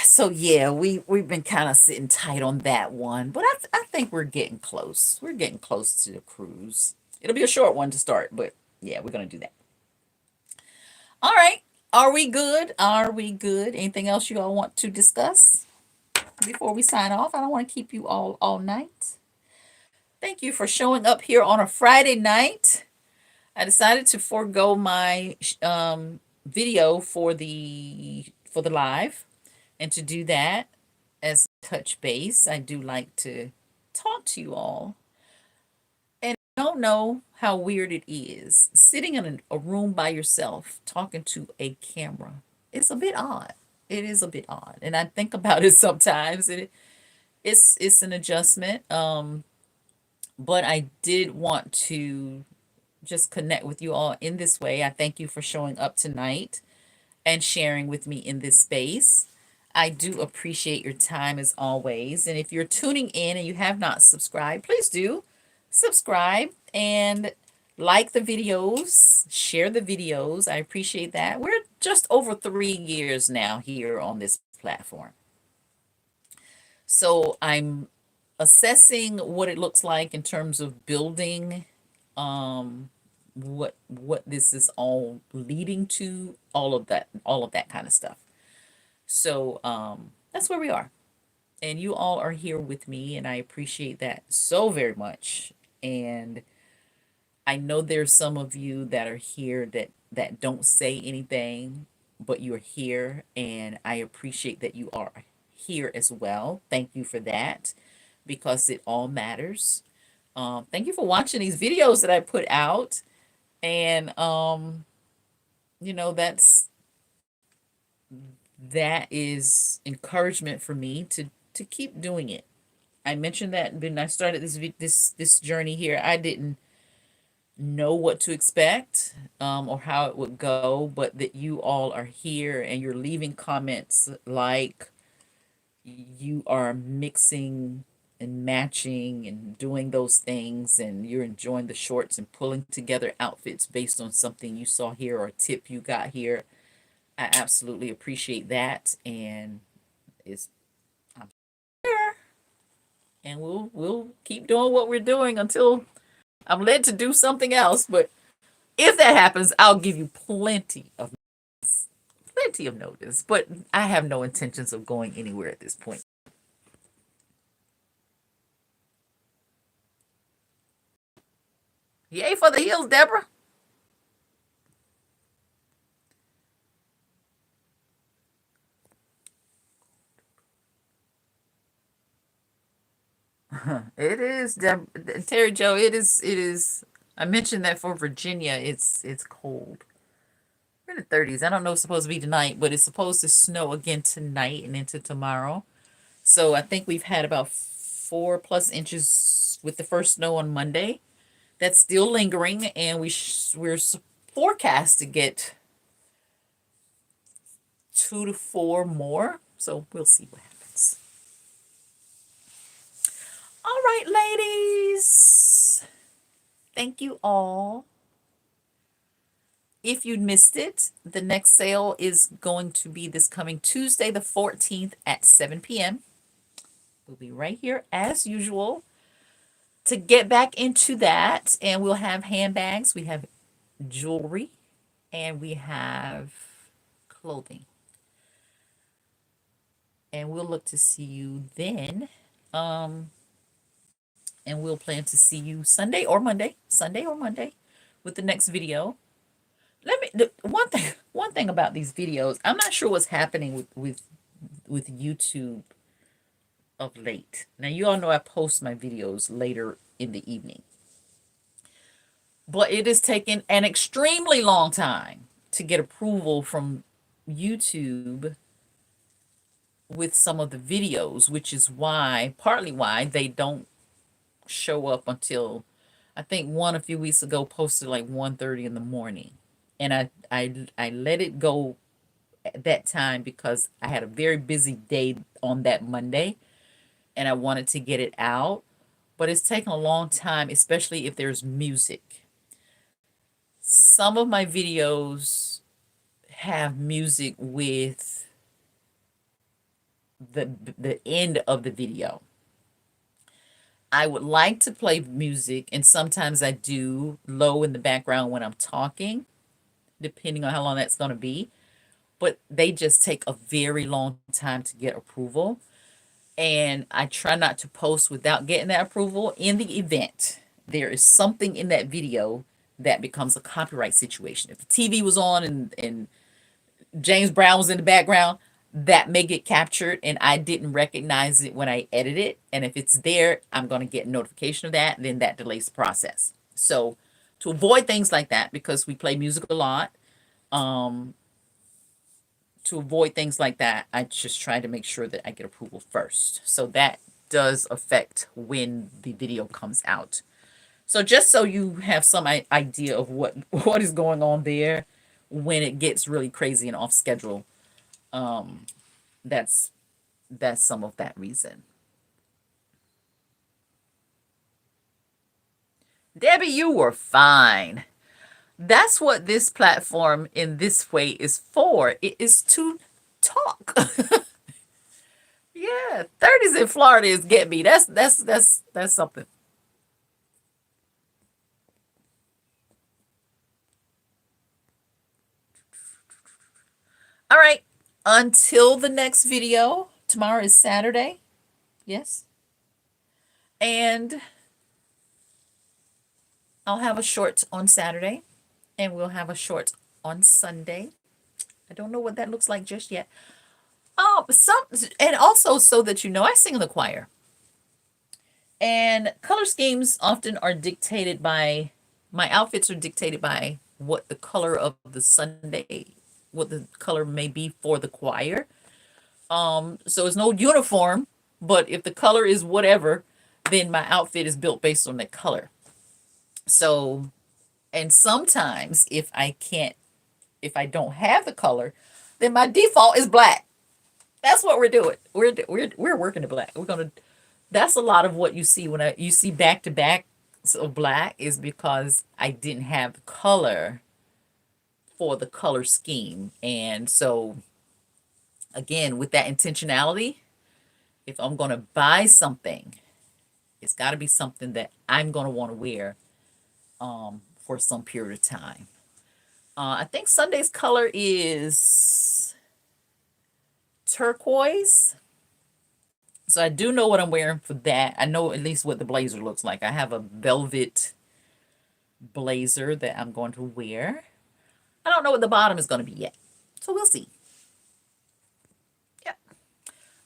So yeah, we've been kind of sitting tight on that one, but I think we're getting close. We're getting close to the cruise. It'll be a short one to start, but yeah, we're gonna do that. All right. Are we good? Are we good? Anything else you all want to discuss before we sign off? I don't want to keep you all night. Thank you for showing up here on a Friday night. I decided to forego my video for the live and to do that as touch base. I do like to talk to you all. And I don't know how weird it is sitting in a room by yourself talking to a camera. It's a bit odd. It is a bit odd. And I think about it sometimes. It's an adjustment. But I did want to just connect with you all in this way. I thank you for showing up tonight and sharing with me in this space. I do appreciate your time as always. And if you're tuning in and you have not subscribed, please do subscribe and like the videos, share the videos. I appreciate that. We're just over 3 years now here on this platform. So I'm assessing what it looks like in terms of building um what this is all leading to, all of that kind of stuff. So that's where we are. And you all are here with me, and I appreciate that so very much. And I know there's some of you that are here that don't say anything, but you're here, and I appreciate that you are here as well. Thank you for that, because it all matters. Thank you for watching these videos that I put out, and you know that is encouragement for me to keep doing it. I mentioned that when I started this journey here, I didn't know what to expect, or how it would go, but that you all are here and you're leaving comments like you are mixing and matching and doing those things, and you're enjoying the shorts and pulling together outfits based on something you saw here or a tip you got here. I absolutely appreciate that, and it's I'm here, and we'll keep doing what we're doing until I'm led to do something else. But if that happens, I'll give you plenty of notice. But I have no intentions of going anywhere at this point. Yay for the heels, Deborah. It is, Terry Joe. It is. It is. I mentioned that for Virginia, it's cold. We're in the 30s. I don't know. It's supposed to be tonight, but it's supposed to snow again tonight and into tomorrow. So I think we've had about 4+ inches with the first snow on Monday. That's still lingering, and we're forecast to get 2 to 4 more. So we'll see what happens. All right, ladies. Thank you all. If you missed it, the next sale is going to be this coming Tuesday, the 14th at 7 p.m. We'll be right here as usual to get back into that. And we'll have handbags, we have jewelry, and we have clothing. And we'll look to see you then. And we'll plan to see you Sunday or Monday with the next video. One thing about these videos, I'm not sure what's happening with YouTube of late. Now you all know I post my videos later in the evening, but it has taken an extremely long time to get approval from YouTube with some of the videos, which is partly why they don't show up until, I think one a few weeks ago posted like 1:30 in the morning. And I let it go at that time because I had a very busy day on that Monday and I wanted to get it out. But it's taken a long time, especially if there's music. Some of my videos have music with the end of the video. I would like to play music, and sometimes I do low in the background when I'm talking, depending on how long that's going to be. But they just take a very long time to get approval. And I try not to post without getting that approval. In the event there is something in that video that becomes a copyright situation. If the TV was on and James Brown was in the background, that may get captured and I didn't recognize it when I edit it. And if it's there, I'm going to get notification of that. Then that delays the process. So to avoid things like that, because we play music a lot, to avoid things like that, I just try to make sure that I get approval first. So that does affect when the video comes out. So just so you have some idea of what is going on there when it gets really crazy and off schedule, um, that's some of that reason. Debbie, you were fine. That's what this platform in this way is for. It is to talk. Yeah, 30s in Florida is get me. That's something. All right. Until the next video. Tomorrow is Saturday. Yes. And I'll have a short on Saturday and we'll have a short on Sunday. I don't know what that looks like just yet. Oh, and also so that you know, I sing in the choir. And color schemes often are dictated by my outfits are dictated by what the color of the Sunday, what the color may be for the choir. So it's no uniform, but if the color is whatever, then my outfit is built based on that color. So, and sometimes if I don't have the color, then my default is black. That's what we're doing. We're working the black. We're gonna. That's a lot of what you see when you see back to back of black is because I didn't have the color for the color scheme, and so again with that intentionality, if I'm gonna buy something, it's got to be something that I'm gonna want to wear for some period of time. I think Sunday's color is turquoise. So I do know what I'm wearing for that. I know at least what the blazer looks like. I have a velvet blazer that I'm going to wear. I don't know what the bottom is going to be yet. So we'll see. Yeah.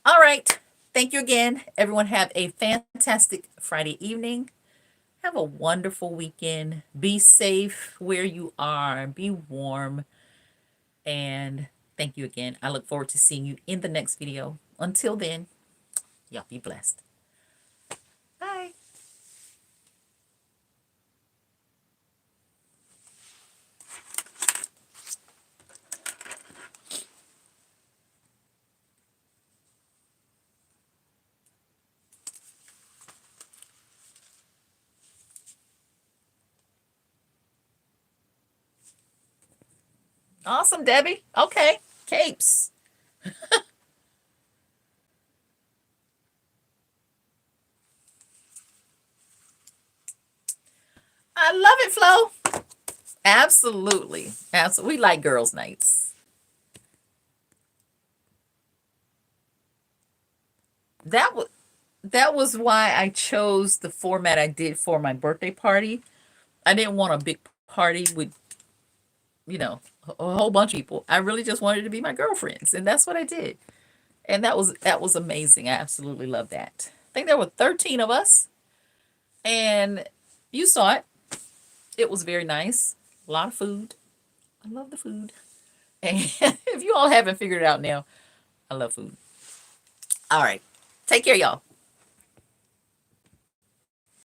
All right. Thank you again. Everyone have a fantastic Friday evening. Have a wonderful weekend. Be safe where you are. Be warm. And thank you again. I look forward to seeing you in the next video. Until then, y'all be blessed. Bye. Awesome, Debbie. Okay. Capes. I love it, Flo. Absolutely. Absolutely. We like girls' nights. That was why I chose the format I did for my birthday party. I didn't want a big party with, a whole bunch of people. I really just wanted to be my girlfriends, and that's what I did. And that was amazing. I absolutely love that. I think there were 13 of us, and you saw it. It was very nice. A lot of food. I love the food. And if you all haven't figured it out now, I love food. All right. Take care, y'all.